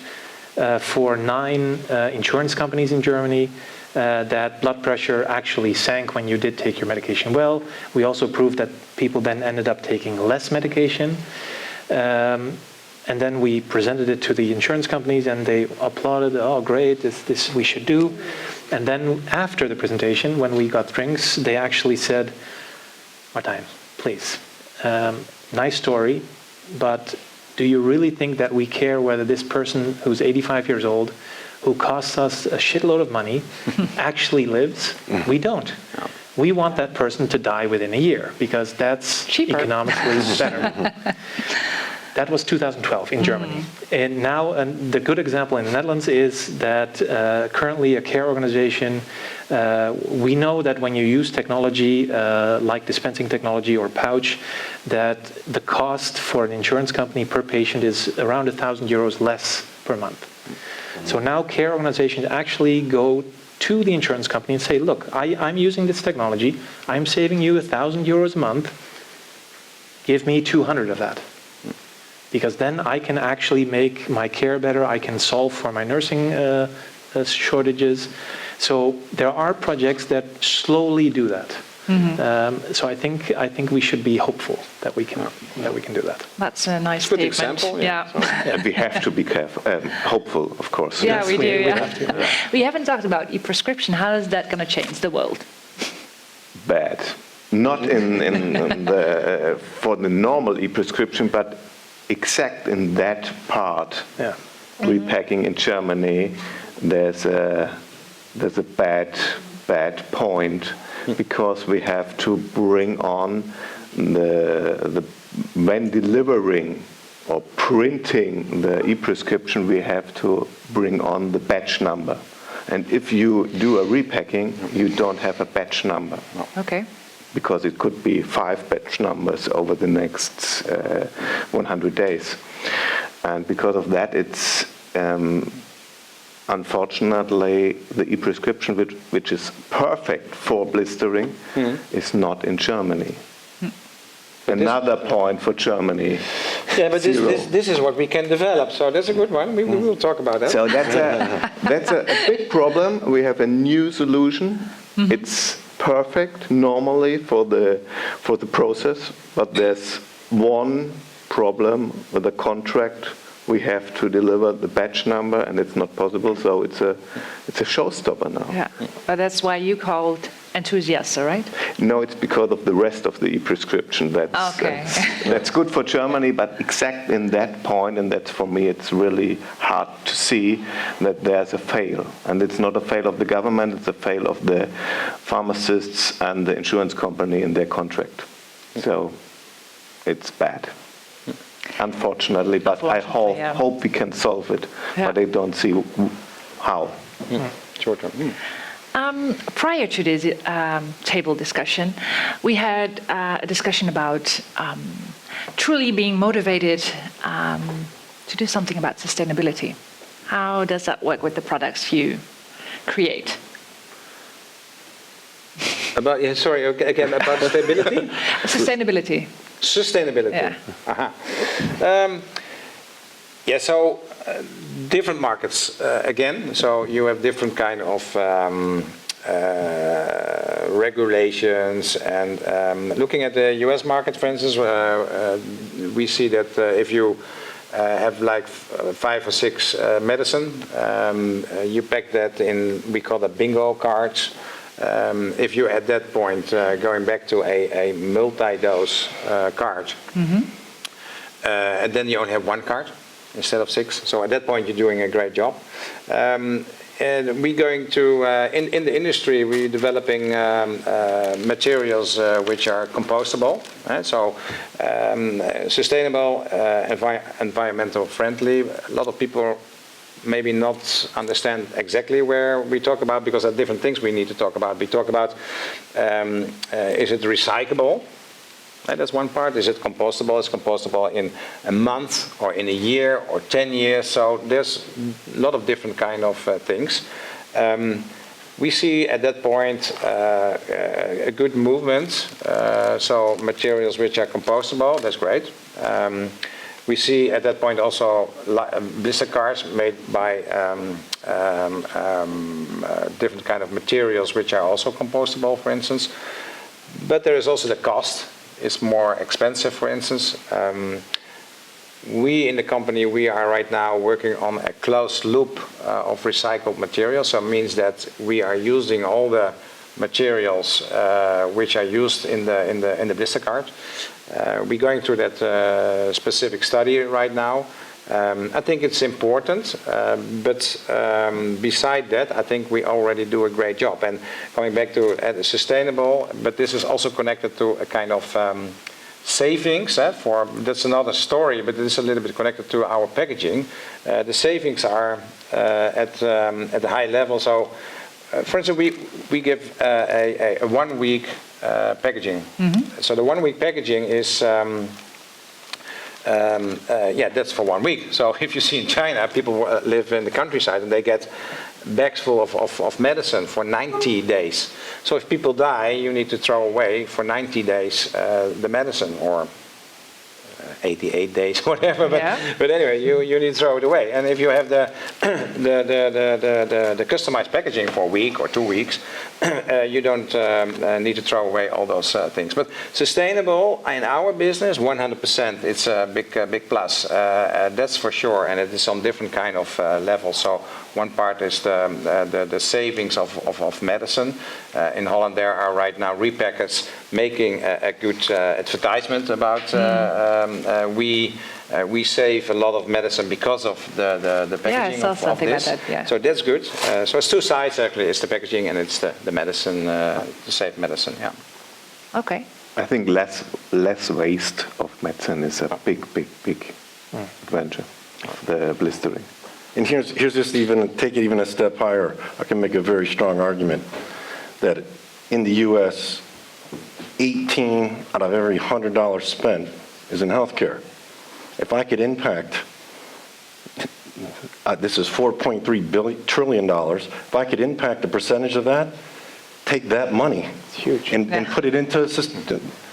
[SPEAKER 2] for 9 insurance companies in Germany that blood pressure actually sank when you did take your medication well. We also proved that people then ended up taking less medication. And then we presented it to the insurance companies, and they applauded, oh great, this we should do. And then after the presentation, when we got drinks, they actually said, Martijn, please, nice story, but do you really think that we care whether this person who's 85 years old, who costs us a shitload of money, actually lives? We don't. No. We want that person to die within a year, because that's cheaper, economically better. That was 2012 in Germany. And now the good example in the Netherlands is that currently a care organization, we know that when you use technology like dispensing technology or pouch, that the cost for an insurance company per patient is around €1,000 less per month. So now care organizations actually go to the insurance company and say, look, I'm using this technology, I'm saving you €1,000 a month, give me 200 of that. Because then I can actually make my care better, I can solve for my nursing shortages. So there are projects that slowly do that. So I think we should be hopeful that we can do that.
[SPEAKER 1] That's a nice
[SPEAKER 5] good
[SPEAKER 1] statement.
[SPEAKER 5] Example.
[SPEAKER 3] Yeah, we have to be careful, hopeful, of course.
[SPEAKER 1] Yeah,
[SPEAKER 3] Yes,
[SPEAKER 1] we do.
[SPEAKER 2] We have to.
[SPEAKER 1] We haven't talked about e-prescription. How is that going to change the world?
[SPEAKER 3] bad. Not in the, for the normal e-prescription, but exact in that part.
[SPEAKER 2] Yeah.
[SPEAKER 3] Repacking in Germany, there's a bad point because we have to bring on the when delivering or printing the e-prescription, we have to bring on the batch number. And if you do a repacking, you don't have a batch number. No.
[SPEAKER 1] Okay.
[SPEAKER 3] Because it could be 5 batch numbers over the next 100 days. And because of that, it's unfortunately the e-prescription, which is perfect for blistering, is not in Germany. Another point for Germany.
[SPEAKER 5] Yeah, but this is what we can develop, so that's a good one. We will talk about that.
[SPEAKER 3] So that's a big problem. We have a new solution. It's perfect normally for the process, but there's one problem with the contract. We have to deliver the batch number, and it's not possible. So it's a showstopper now.
[SPEAKER 1] Yeah, but that's why you called Enthusiasten, right?
[SPEAKER 3] No, it's because of the rest of the e-prescription. That's good for Germany, but exact in that point, and that's for me, it's really hard to see that there's a fail. And it's not a fail of the government, it's a fail of the pharmacists and the insurance company in their contract. So it's bad, unfortunately, but I hope we can solve it, but I don't see how.
[SPEAKER 5] Short term.
[SPEAKER 1] Prior to this table discussion, we had a discussion about truly being motivated to do something about sustainability. How does that work with the products you create?
[SPEAKER 5] About stability?
[SPEAKER 1] Sustainability.
[SPEAKER 5] Sustainability.
[SPEAKER 1] Yeah.
[SPEAKER 5] So different markets again. So you have different kind of regulations, and looking at the U.S. market, for instance, we see that if you have like 5 or 6 medicine, you pack that in, we call that bingo cards. If you at that point going back to a multi-dose card, and then you only have 1 card instead of 6. So at that point, you're doing a great job. And we're going to, in the industry, we're developing materials which are compostable. So sustainable, environmental friendly. A lot of people maybe not understand exactly where we talk about, because there are different things we need to talk about. We talk about, is it recyclable? That's one part. Is it compostable? It's compostable in a month or in a year or 10 years. So there's a lot of different kind of things. We see at that point a good movement. So materials which are compostable, that's great. We see at that point also blister cards made by different kind of materials which are also compostable, for instance. But there is also the cost. It's more expensive, for instance. We in the company, we are right now working on a closed loop of recycled materials. So it means that we are using all the materials which are used in the blister card. We're going through that specific study right now. I think it's important, but beside that, I think we already do a great job. And coming back to sustainable, but this is also connected to a kind of savings. That's another story, but it's a little bit connected to our packaging. The savings are at a high level. So, for instance, we give a 1 week packaging. So the 1 week packaging is. That's for 1 week. So if you see in China, people live in the countryside and they get bags full of medicine for 90 days. So if people die, you need to throw away for 90 days the medicine, or 88 days, whatever. But anyway, you need to throw it away. And if you have the customized packaging for a week or 2 weeks, you don't need to throw away all those things. But sustainable in our business, 100%. It's a big plus. That's for sure, and it is on different kind of levels. So One part is the savings of medicine. In Holland, there are right now repackers making a good advertisement about we save a lot of medicine because of the packaging
[SPEAKER 1] I saw
[SPEAKER 5] of
[SPEAKER 1] something
[SPEAKER 5] this.
[SPEAKER 1] like that, yeah.
[SPEAKER 5] So that's good. So it's two sides actually. It's the packaging and it's the medicine, to save medicine. Yeah.
[SPEAKER 1] Okay.
[SPEAKER 3] I think less waste of medicine is a big adventure of the blistering.
[SPEAKER 4] And here's just even, take it even a step higher. I can make a very strong argument that in the U.S., 18 out of every $100 spent is in healthcare. If I could impact, this is $4.3 trillion, if I could impact a percentage of that, take that money and put it into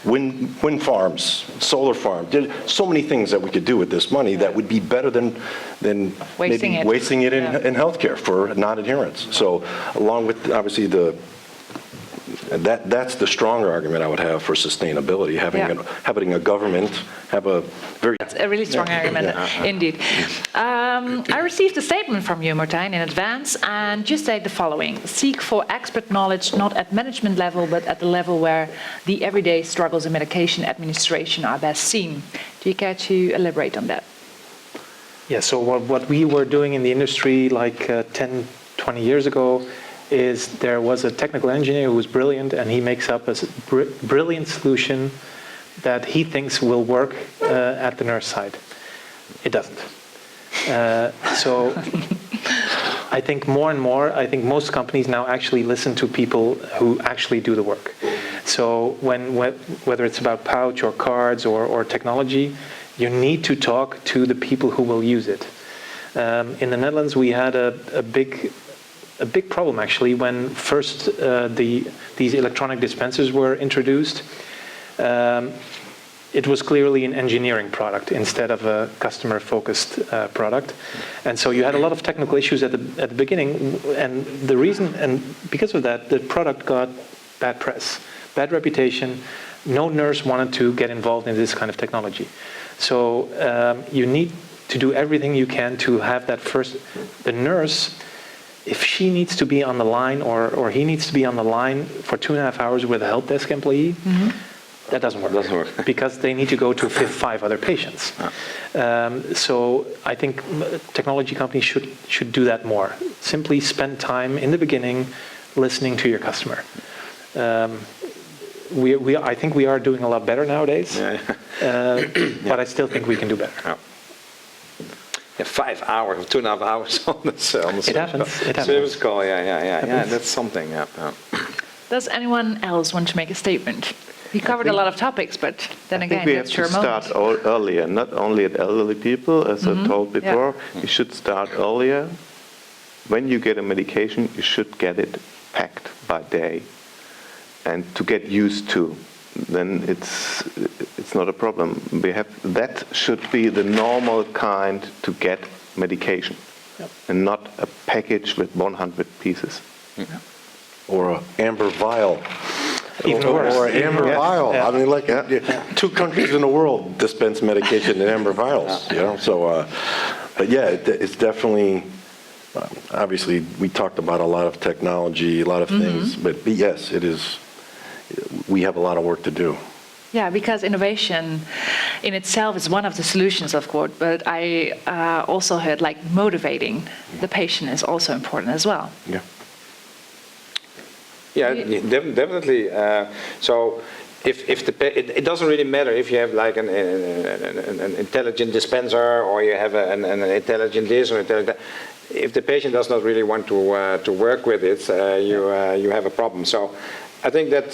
[SPEAKER 4] wind farms, solar farms. There's so many things that we could do with this money that would be better than
[SPEAKER 1] Wasting
[SPEAKER 4] maybe
[SPEAKER 1] it.
[SPEAKER 4] wasting it in healthcare for non-adherence. So along with obviously that's the stronger argument I would have for sustainability, having a government have a very...
[SPEAKER 1] That's a really strong argument, indeed. I received a statement from you, Martijn, in advance, and you say the following: seek for expert knowledge not at management level, but at the level where the everyday struggles in medication administration are best seen. Do you care to elaborate on that?
[SPEAKER 2] Yeah, so what we were doing in the industry like 10, 20 years ago is there was a technical engineer who was brilliant, and he makes up a brilliant solution that he thinks will work at the nurse side. It doesn't. So I think more and more, I think most companies now actually listen to people who actually do the work. So whether it's about pouch or cards or technology, you need to talk to the people who will use it. In the Netherlands, we had a big problem actually when first these electronic dispensers were introduced. It was clearly an engineering product instead of a customer-focused product, and so you had a lot of technical issues at the beginning. And the reason, and because of that, the product got bad press, bad reputation. No nurse wanted to get involved in this kind of technology. So you need to do everything you can to have that first. The nurse, if she needs to be on the line or he needs to be on the line for 2.5 hours with a help desk employee, that doesn't work. Because they need to go to 5 other patients. So I think technology companies should do that more. Simply spend time in the beginning listening to your customer. I think we are doing a lot better nowadays, but I still think we can do better.
[SPEAKER 5] Yeah, 5 hours, 2.5 hours on the service call. Yeah, that's something. Yeah.
[SPEAKER 1] Does anyone else want to make a statement? We covered a lot of topics, but then again,
[SPEAKER 3] that's your moment. I think we have to start earlier, not only at elderly people, as I told before. You should start earlier. When you get a medication, you should get it packed by day, and to get used to. Then it's not a problem. That should be the normal kind to get medication, and not a package with 100 pieces.
[SPEAKER 4] Or an amber vial.
[SPEAKER 2] Even worse.
[SPEAKER 4] Or an amber vial. I mean, 2 countries in the world dispense medication in amber vials. So, but yeah, it's definitely. Obviously, we talked about a lot of technology, a lot of things, but yes, it is. We have a lot of work to do.
[SPEAKER 1] Yeah, because innovation in itself is one of the solutions, of course, but I also heard like motivating the patient is also important as well.
[SPEAKER 5] Yeah, definitely. So if it doesn't really matter if you have like an intelligent dispenser or you have an intelligent this or intelligent that. If the patient does not really want to work with it, you have a problem. So I think that,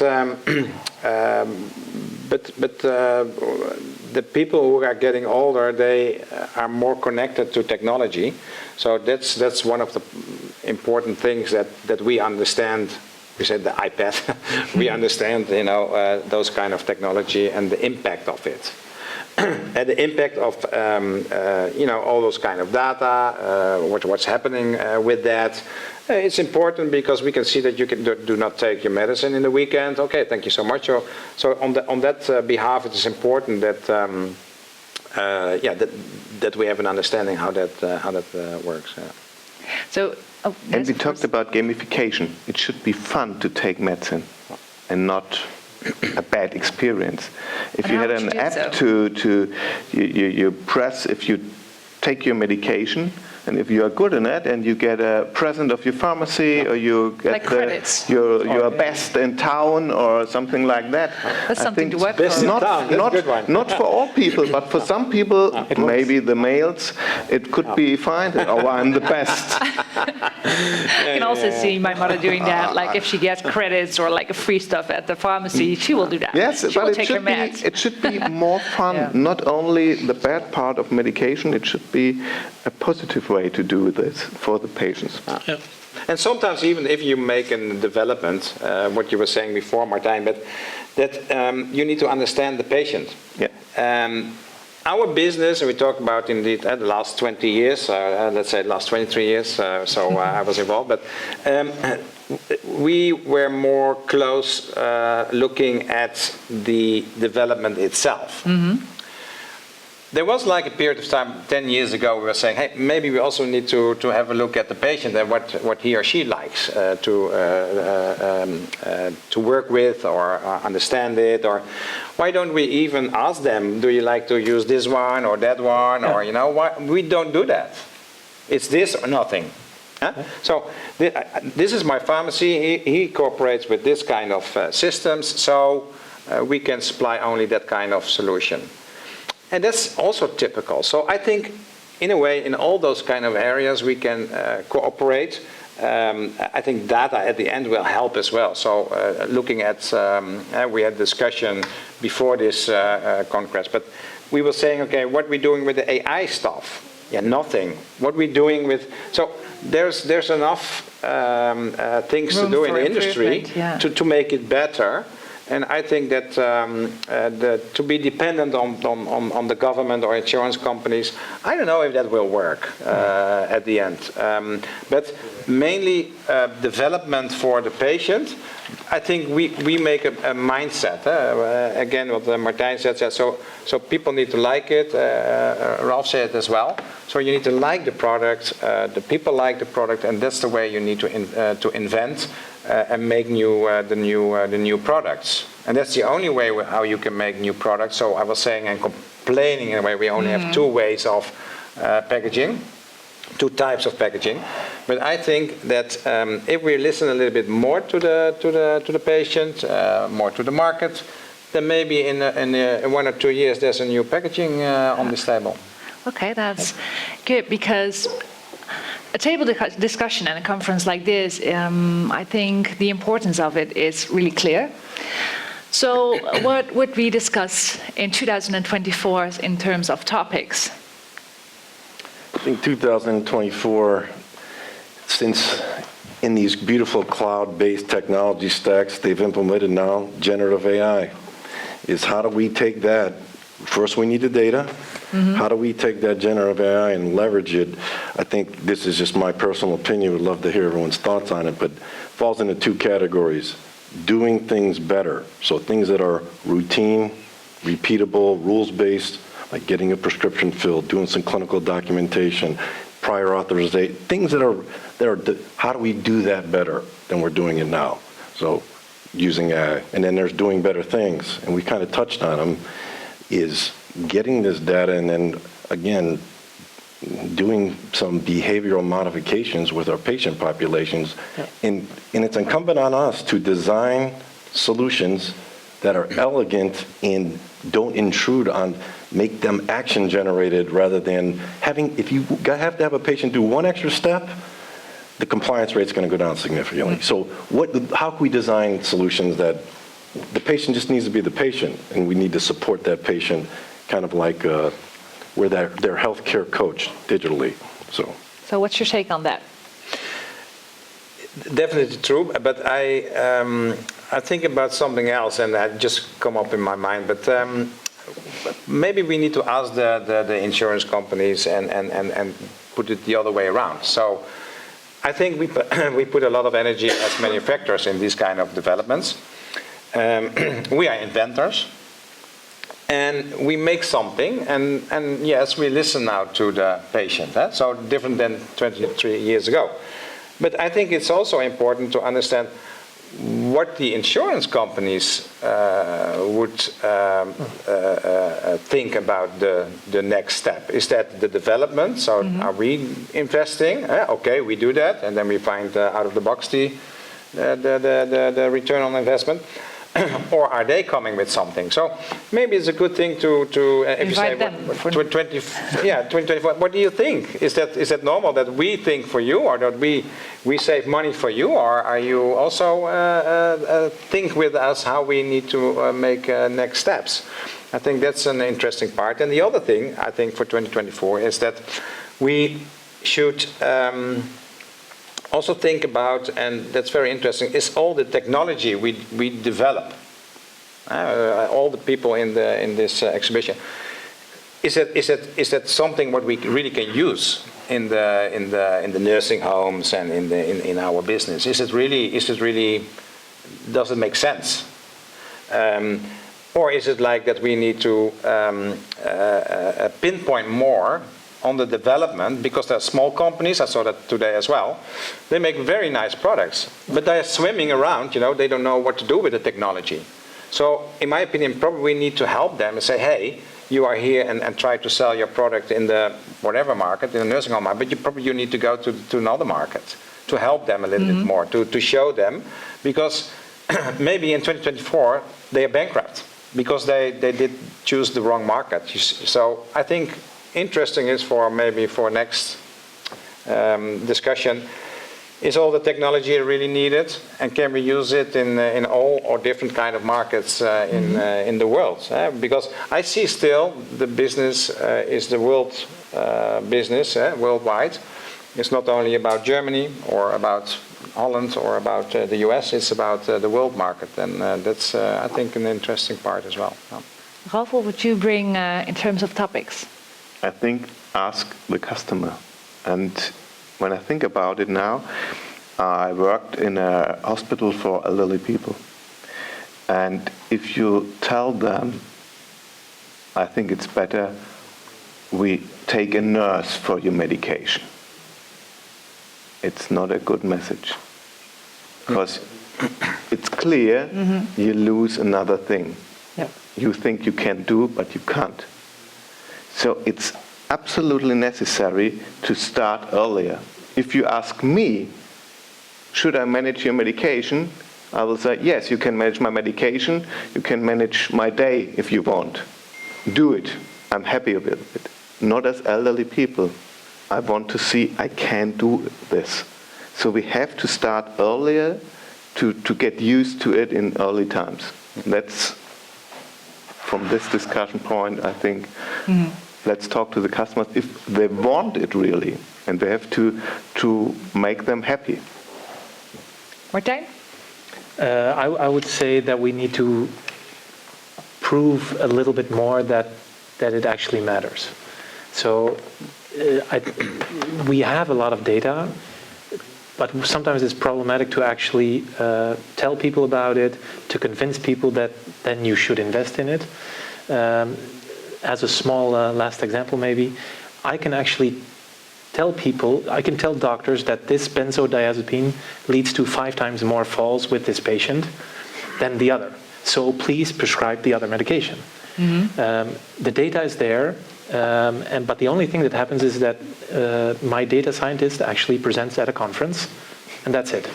[SPEAKER 5] the people who are getting older, they are more connected to technology. So that's one of the important things that we understand. We said the iPad. We understand, those kind of technology and the impact of it. And the impact of, all those kind of data, what's happening with that. It's important because we can see that you do not take your medicine in the weekend. Okay, thank you so much. So on that behalf, it is important that that we have an understanding how that works.
[SPEAKER 1] So,
[SPEAKER 3] And we talked about gamification. It should be fun to take medicine and not a bad experience. If
[SPEAKER 1] And
[SPEAKER 3] you
[SPEAKER 1] how
[SPEAKER 3] had
[SPEAKER 1] would
[SPEAKER 3] an
[SPEAKER 1] you do
[SPEAKER 3] app
[SPEAKER 1] so?
[SPEAKER 3] you press, if you take your medication, and if you are good in it, and you get a present of your pharmacy, or you get
[SPEAKER 1] Like credits.
[SPEAKER 3] your best in town, or something like that.
[SPEAKER 1] That's
[SPEAKER 3] I
[SPEAKER 1] something
[SPEAKER 3] think
[SPEAKER 1] to work
[SPEAKER 5] Best
[SPEAKER 1] for.
[SPEAKER 5] in town, that's a good one.
[SPEAKER 3] not for all people, but for some people, maybe the males, it could be fine. Oh, I'm the best.
[SPEAKER 1] I can also see my mother doing that. Like if she gets credits or like a free stuff at the pharmacy, she will do that.
[SPEAKER 3] Yes,
[SPEAKER 1] she will
[SPEAKER 3] but
[SPEAKER 1] take her meds.
[SPEAKER 3] it should be more fun.
[SPEAKER 1] Yeah.
[SPEAKER 3] Not only the bad part of medication, it should be a positive way to do this for the patients.
[SPEAKER 5] And sometimes even if you make a development, what you were saying before, Martijn, but that you need to understand the patient.
[SPEAKER 3] Yeah.
[SPEAKER 5] Our business, and we talked about indeed the last 20 years, let's say the last 23 years, I was involved, but we were more close looking at the development itself. There was like a period of time, 10 years ago, we were saying, hey, maybe we also need to have a look at the patient and what he or she likes to work with or understand it, or why don't we even ask them, do you like to use this one or that one, or, you know, why? We don't do that. It's this or nothing. Huh? So this is my pharmacy, he cooperates with this kind of systems, so we can supply only that kind of solution. And that's also typical. So I think, in a way, in all those kind of areas, we can cooperate. I think data at the end will help as well. So looking at, we had discussion before this congress, but we were saying, okay, what we're doing with the AI stuff? Yeah, nothing. What we're doing with, so there's enough things to
[SPEAKER 1] Room
[SPEAKER 5] do in
[SPEAKER 1] for
[SPEAKER 5] the industry
[SPEAKER 1] improvement, yeah.
[SPEAKER 5] to make it better. And I think that to be dependent on the government or insurance companies, I don't know if that will work at the end. But mainly development for the patient, I think we make a mindset. Again, what Martijn said, so people need to like it. Ralf said it as well. So you need to like the product, the people like the product, and that's the way you need to invent and make the new products. And that's the only way how you can make new products. So I was saying and complaining in a way, we only have two ways of packaging, two types of packaging. But I think that if we listen a little bit more to the patient, more to the market, then maybe in 1 or 2 years there's a new packaging on this table.
[SPEAKER 1] Okay, that's good, because a table discussion at a conference like this, I think the importance of it is really clear. So what would we discuss in 2024 in terms of topics?
[SPEAKER 4] I think 2024, since in these beautiful cloud-based technology stacks they've implemented now, generative AI, is how do we take that? First, we need the data. How do we take that generative AI and leverage it? I think this is just my personal opinion. Would love to hear everyone's thoughts on it, but falls into two categories. Doing things better. So things that are routine, repeatable, rules-based, like getting a prescription filled, doing some clinical documentation, prior authorization, things that are how do we do that better than we're doing it now? So using AI. And then there's doing better things, and we kind of touched on them, is getting this data and then, again, doing some behavioral modifications with our patient populations. And it's incumbent on us to design solutions that are elegant and don't intrude on, make them action generated rather than having, if you have to have a patient do one extra step, the compliance rate is going to go down significantly. So how can we design solutions that the patient just needs to be the patient, and we need to support that patient kind of like we're their healthcare coach digitally. So
[SPEAKER 1] what's your take on that?
[SPEAKER 5] Definitely true, but I think about something else, and that just come up in my mind. But maybe we need to ask the insurance companies and put it the other way around. So I think we put a lot of energy as manufacturers in these kind of developments. We are inventors. and we make something, and yes, we listen now to the patient. So different than 23 years ago. But I think it's also important to understand what the insurance companies would think about the next step. Is that the development? So are we investing? Okay, we do that, and then we find out of the box the return on investment. Or are they coming with something? So maybe it's a good thing to if
[SPEAKER 1] invite
[SPEAKER 5] you say,
[SPEAKER 1] them.
[SPEAKER 5] 2024. What do you think? Is that normal that we think for you, or that we save money for you, or are you also think with us how we need to make next steps? I think that's an interesting part. And the other thing I think for 2024 is that we should. Also think about, and that's very interesting, is all the technology we develop. All the people in this exhibition. Is that something what we really can use in the nursing homes and in our business? Is it really does it make sense? Or is it like that we need to pinpoint more on the development, because there are small companies, I saw that today as well, they make very nice products, but they're swimming around, they don't know what to do with the technology. So in my opinion, probably we need to help them and say, hey, you are here and try to sell your product in the whatever market, in the nursing home market, but you need to go to another market to help them a little bit more, to show them, because maybe in 2024 they are bankrupt because they did choose the wrong market. So I think interesting is for next discussion, is all the technology really needed, and can we use it in all or different kind of markets in the world? Because I see still the business is the world business worldwide. It's not only about Germany or about Holland or about the US. It's about the world market, and that's I think an interesting part as well.
[SPEAKER 1] Ralf, what would you bring in terms of topics?
[SPEAKER 3] I think ask the customer. And when I think about it now, I worked in a hospital for elderly people. And if you tell them, I think it's better we take a nurse for your medication. It's not a good message. Because it's clear you lose another thing.
[SPEAKER 1] Yep.
[SPEAKER 3] You think you can do, but you can't. So it's absolutely necessary to start earlier. If you ask me, should I manage your medication? I will say, yes, you can manage my medication. You can manage my day if you want. Do it. I'm happy with it. Not as elderly people. I want to see I can do this. So we have to start earlier to get used to it in early times. That's, from this discussion point, I think, let's talk to the customers if they want it really, and we have to make them happy.
[SPEAKER 1] Martijn?
[SPEAKER 2] I would say that we need to prove a little bit more that it actually matters. So we have a lot of data, but sometimes it's problematic to actually tell people about it, to convince people that then you should invest in it. As a small last example maybe, I can actually tell people, I can tell doctors that this benzodiazepine leads to 5 times more falls with this patient than the other. So please prescribe the other medication. The data is there, but the only thing that happens is that my data scientist actually presents at a conference, and that's it.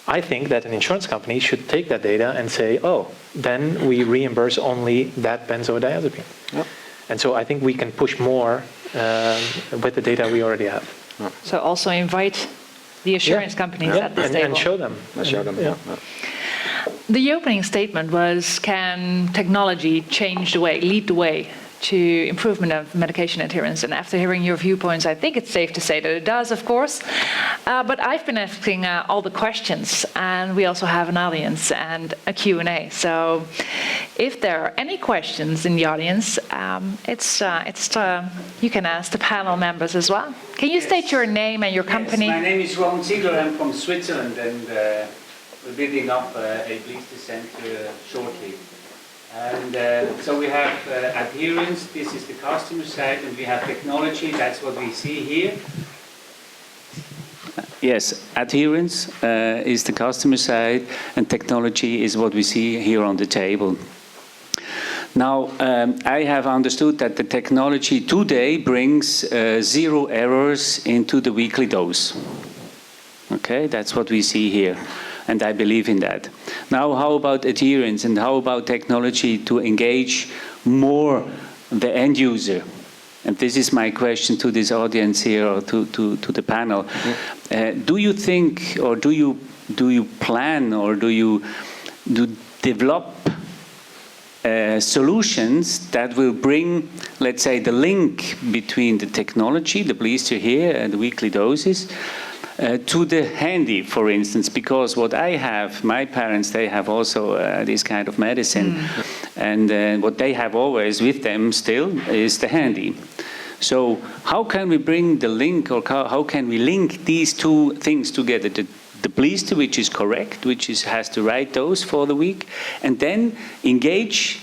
[SPEAKER 2] I think that an insurance company should take that data and say, oh, then we reimburse only that benzodiazepine. Yep. And so I think we can push more with the data we already have.
[SPEAKER 1] So also invite the assurance companies at this table.
[SPEAKER 2] And show them.
[SPEAKER 1] The opening statement was, can technology change the way, lead the way to improvement of medication adherence? And after hearing your viewpoints, I think it's safe to say that it does, of course. But I've been asking all the questions, and we also have an audience and a Q&A. So if there are any questions in the audience, you can ask the panel members as well. Can you state your name and your company?
[SPEAKER 6] My name is Ron Ziegler. I'm from Switzerland, and we're building up a blister center shortly. And so we have Adherence, this is the customer side, and we have technology, that's what we see here.
[SPEAKER 7] Yes, Adherence is the customer side, and technology is what we see here on the table. Now, I have understood that the technology today brings 0 errors into the weekly dose. Okay, that's what we see here, and I believe in that. Now, how about Adherence, and how about technology to engage more the end user? And this is my question to this audience here, or to the panel. Do you think, or do you plan, or do you develop solutions that will bring, let's say, the link between the technology, the blister here, and the weekly doses, to the handy, for instance? Because what I have, my parents, they have also this kind of medicine, and what they have always with them still is the handy. So how can we bring the link, or how can we link these two things together? The blister, which is correct, which has the right dose for the week, and then engage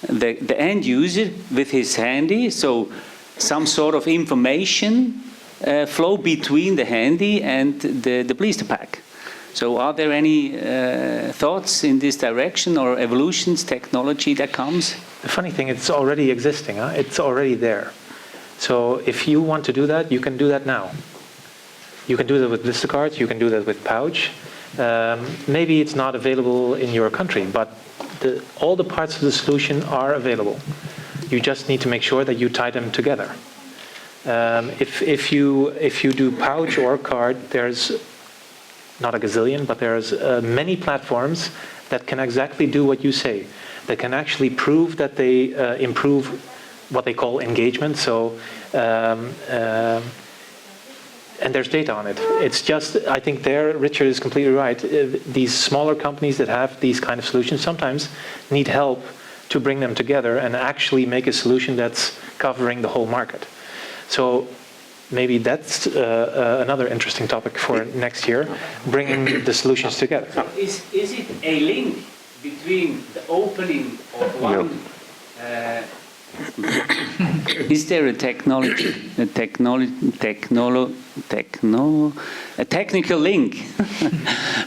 [SPEAKER 7] the end user with his handy, so some sort of information flow between the handy and the blister pack. So are there any thoughts in this direction, or evolutions, technology that comes?
[SPEAKER 2] The funny thing, it's already existing. It's already there. So if you want to do that, you can do that now. You can do that with blister cards, you can do that with pouch. Maybe it's not available in your country, but all the parts of the solution are available. You just need to make sure that you tie them together. If you do pouch or card, there's not a gazillion, but there's many platforms that can exactly do what you say. That can actually prove that they improve what they call engagement. So. And there's data on it. It's just, I think there, Richard is completely right. These smaller companies that have these kind of solutions sometimes need help to bring them together and actually make a solution that's covering the whole market. So maybe that's another interesting topic for next year, bringing the solutions together.
[SPEAKER 6] Is it a link between the opening of one
[SPEAKER 7] Is there a technical link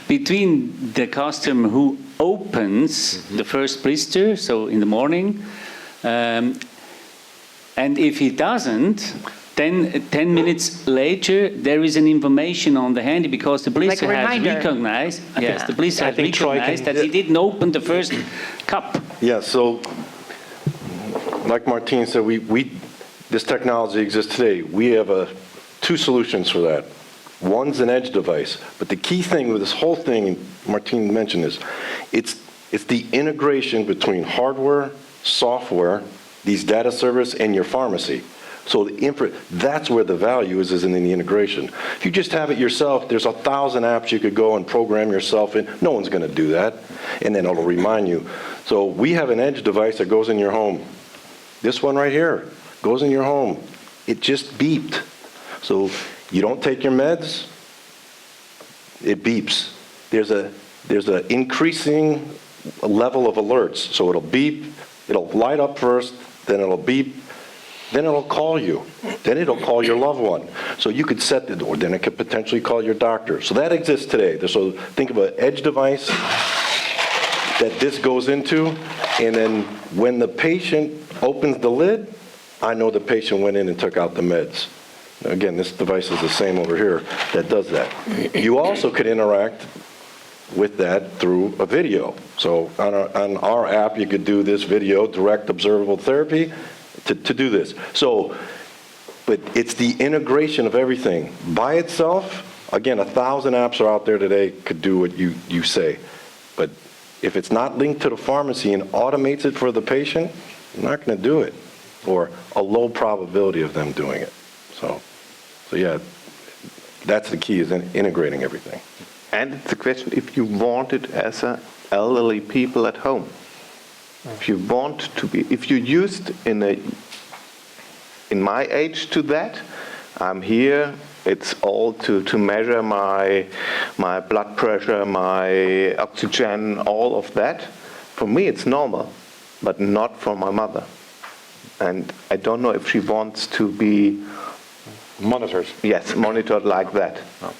[SPEAKER 7] between the customer who opens the first blister, so in the morning, and if he doesn't, then 10 minutes later there is an information on the handy, because the blister
[SPEAKER 1] Like a
[SPEAKER 7] has
[SPEAKER 1] reminder.
[SPEAKER 7] recognized, yes, the blister has
[SPEAKER 2] think Troy
[SPEAKER 7] recognized
[SPEAKER 2] can-
[SPEAKER 7] that he didn't open the first cup.
[SPEAKER 4] Yeah, so like Martijn said, this technology exists today. We have two solutions for that. One's an edge device, but the key thing with this whole thing, and Martijn mentioned this, it's the integration between hardware, software, these data servers, and your pharmacy. So that's where the value is in the integration. If you just have it yourself, there's 1,000 apps you could go and program yourself in. No one's going to do that, and then it'll remind you. So we have an edge device that goes in your home. This one right here goes in your home. It just beeped. So you don't take your meds, it beeps. There's an increasing level of alerts. So it'll beep, it'll light up first, then it'll beep, then it'll call you. Then it'll call your loved one. So you could set the door, then it could potentially call your doctor. So that exists today. So think of an edge device that this goes into, and then when the patient opens the lid, I know the patient went in and took out the meds. Again, this device is the same over here that does that. You also could interact with that through a video. So on our app, you could do this video, direct observable therapy, to do this. So, but it's the integration of everything. By itself, again, 1,000 apps are out there today could do what you say. But if it's not linked to the pharmacy and automates it for the patient, you're not going to do it, or a low probability of them doing it. So yeah, that's the key, is in integrating everything.
[SPEAKER 3] And it's a question if you want it as elderly people at home. If you want to be, if you're used in my age to that, I'm here. It's all to measure my blood pressure, my oxygen, all of that. For me, it's normal. but not for my mother. And I don't know if she wants to be
[SPEAKER 5] Monitors.
[SPEAKER 3] monitored like that.
[SPEAKER 5] No.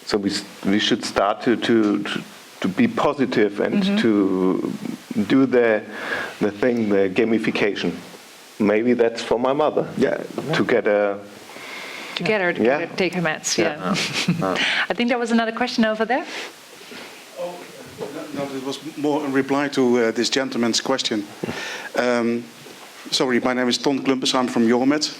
[SPEAKER 3] So we should start to be positive and to do the thing, the gamification. Maybe that's for my mother.
[SPEAKER 4] Yeah.
[SPEAKER 3] To get a
[SPEAKER 1] Together, take her meds. Yeah. I think there was another question over there.
[SPEAKER 8] No, it was more in reply to this gentleman's question. Sorry, my name is Ton Klumpers. I'm from Euromed.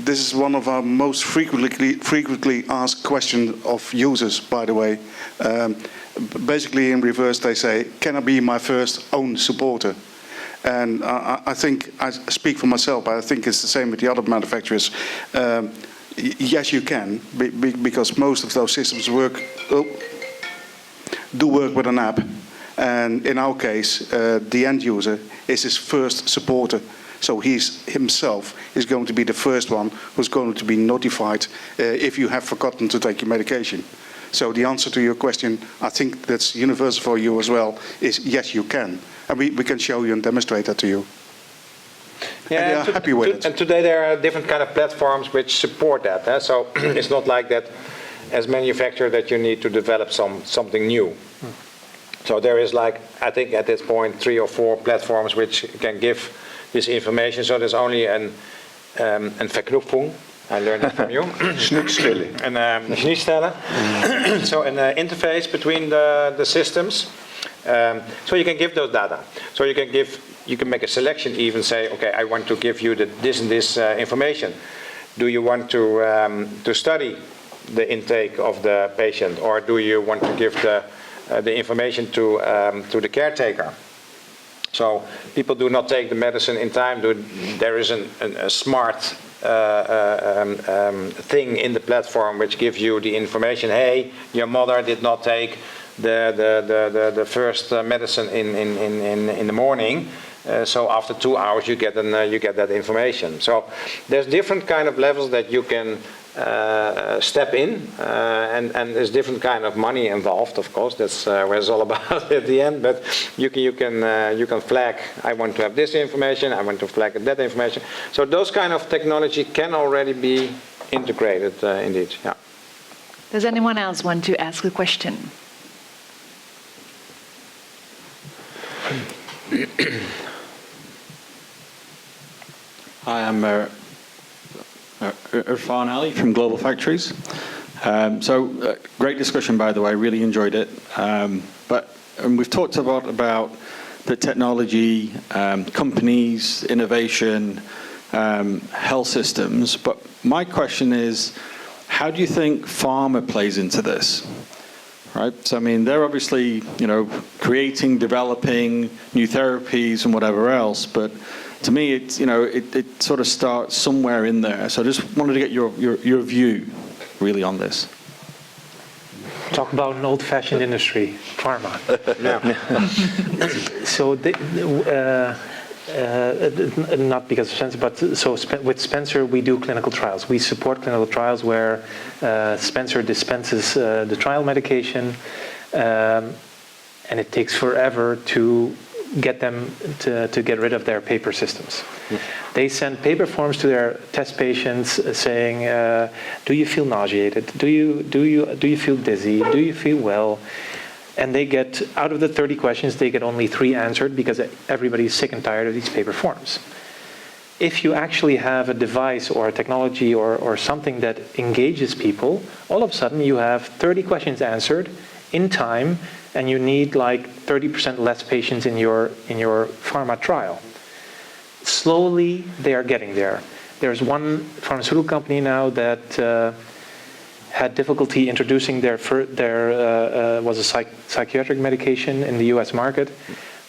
[SPEAKER 8] This is one of our most frequently asked questions of users, by the way. Basically, in reverse, they say, "Can I be my first own supporter?" And I think, I speak for myself, but I think it's the same with the other manufacturers. Yes, you can, because most of those systems do work with an app. And in our case, the end user is his first supporter. So himself is going to be the first one who's going to be notified if you have forgotten to take your medication. So the answer to your question, I think that's universal for you as well, is yes, you can. And we can show you and demonstrate that to you.
[SPEAKER 5] Yeah,
[SPEAKER 8] and they are happy with it.
[SPEAKER 5] And today there are different kind of platforms which support that. So it's not like that as manufacturer that you need to develop something new. So there is like, I think at this point, 3 or 4 platforms which can give this information. So there's only an Verknüpfung. I learned it from you.
[SPEAKER 3] Schnittstelle.
[SPEAKER 5] Schnittstelle. So an interface between the systems. So you can give those data. So you can make a selection, even say, okay, I want to give you this and this information. Do you want to study the intake of the patient, or do you want to give the information to the caretaker? So people do not take the medicine in time. There is a smart thing in the platform which gives you the information. Hey, your mother did not take the first medicine in the morning. So after 2 hours you get that information. So there's different kind of levels that you can step in, and there's different kind of money involved. Of course, that's what it's all about at the end. But you can flag. I want to have this information. I want to flag that information. So those kind of technology can already be integrated indeed. Yeah.
[SPEAKER 1] Does anyone else want to ask a question?
[SPEAKER 9] Hi, I'm Irfan Ali from Global Factories. Great discussion, by the way. Really enjoyed it. But we've talked about the technology, companies, innovation, health systems. But my question is, how do you think pharma plays into this? Right. So I mean, they're obviously creating, developing new therapies and whatever else, but to me, it's it sort of starts somewhere in there. So I just wanted to get your view, really, on this.
[SPEAKER 2] Talk about an old-fashioned industry, pharma. So not because of Spencer, but with Spencer we do clinical trials. We support clinical trials where Spencer dispenses the trial medication, and it takes forever to get them to get rid of their paper systems. They send paper forms to their test patients saying, "Do you feel nauseated? Do you feel dizzy? Do you feel well?" And they get, out of the 30 questions, they get only 3 answered because everybody's sick and tired of these paper forms. If you actually have a device or a technology or something that engages people, all of a sudden you have 30 questions answered in time, and you need like 30% less patients in your pharma trial. Slowly, they are getting there. There's one pharmaceutical company now that had difficulty introducing their was a psychiatric medication in the U.S. market.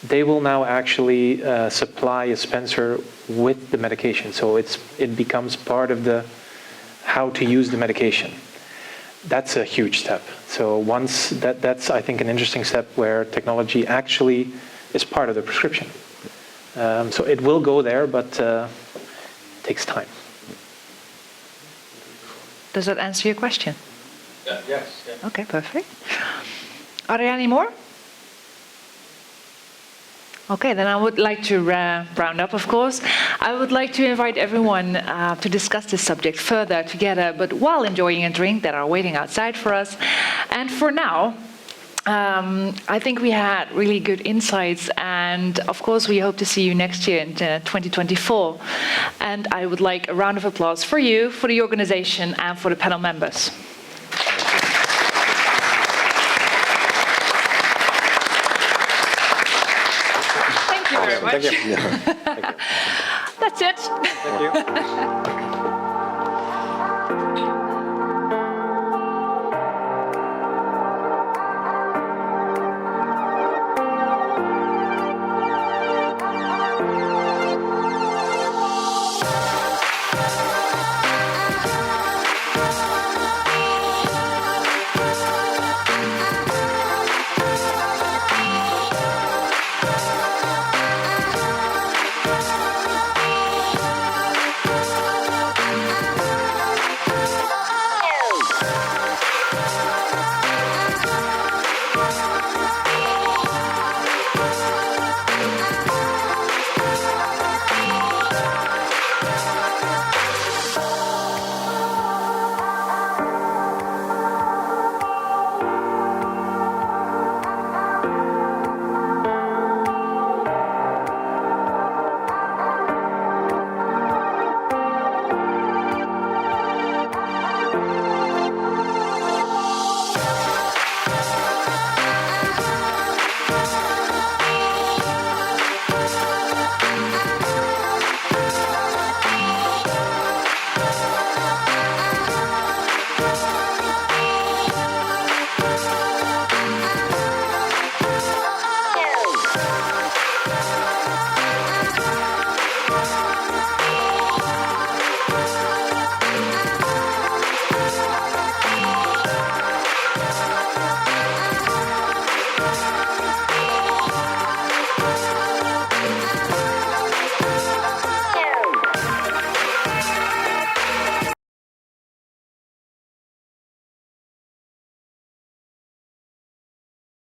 [SPEAKER 2] They will now actually supply a Spencer with the medication, so it becomes part of the how to use the medication. That's a huge step. So once that's I think an interesting step where technology actually is part of the prescription. So it will go there, but it takes time.
[SPEAKER 1] Does that answer your question?
[SPEAKER 9] Yes.
[SPEAKER 1] Okay, perfect. Are there any more? Okay, then I would like to round up, of course. I would like to invite everyone to discuss this subject further together, but while enjoying a drink that are waiting outside for us. And for now, I think we had really good insights, and of course we hope to see you next year in 2024. And I would like a round of applause for you, for the organization, and for the panel members. Thank you very much.
[SPEAKER 5] Thank you.
[SPEAKER 1] That's it.
[SPEAKER 5] Thank you.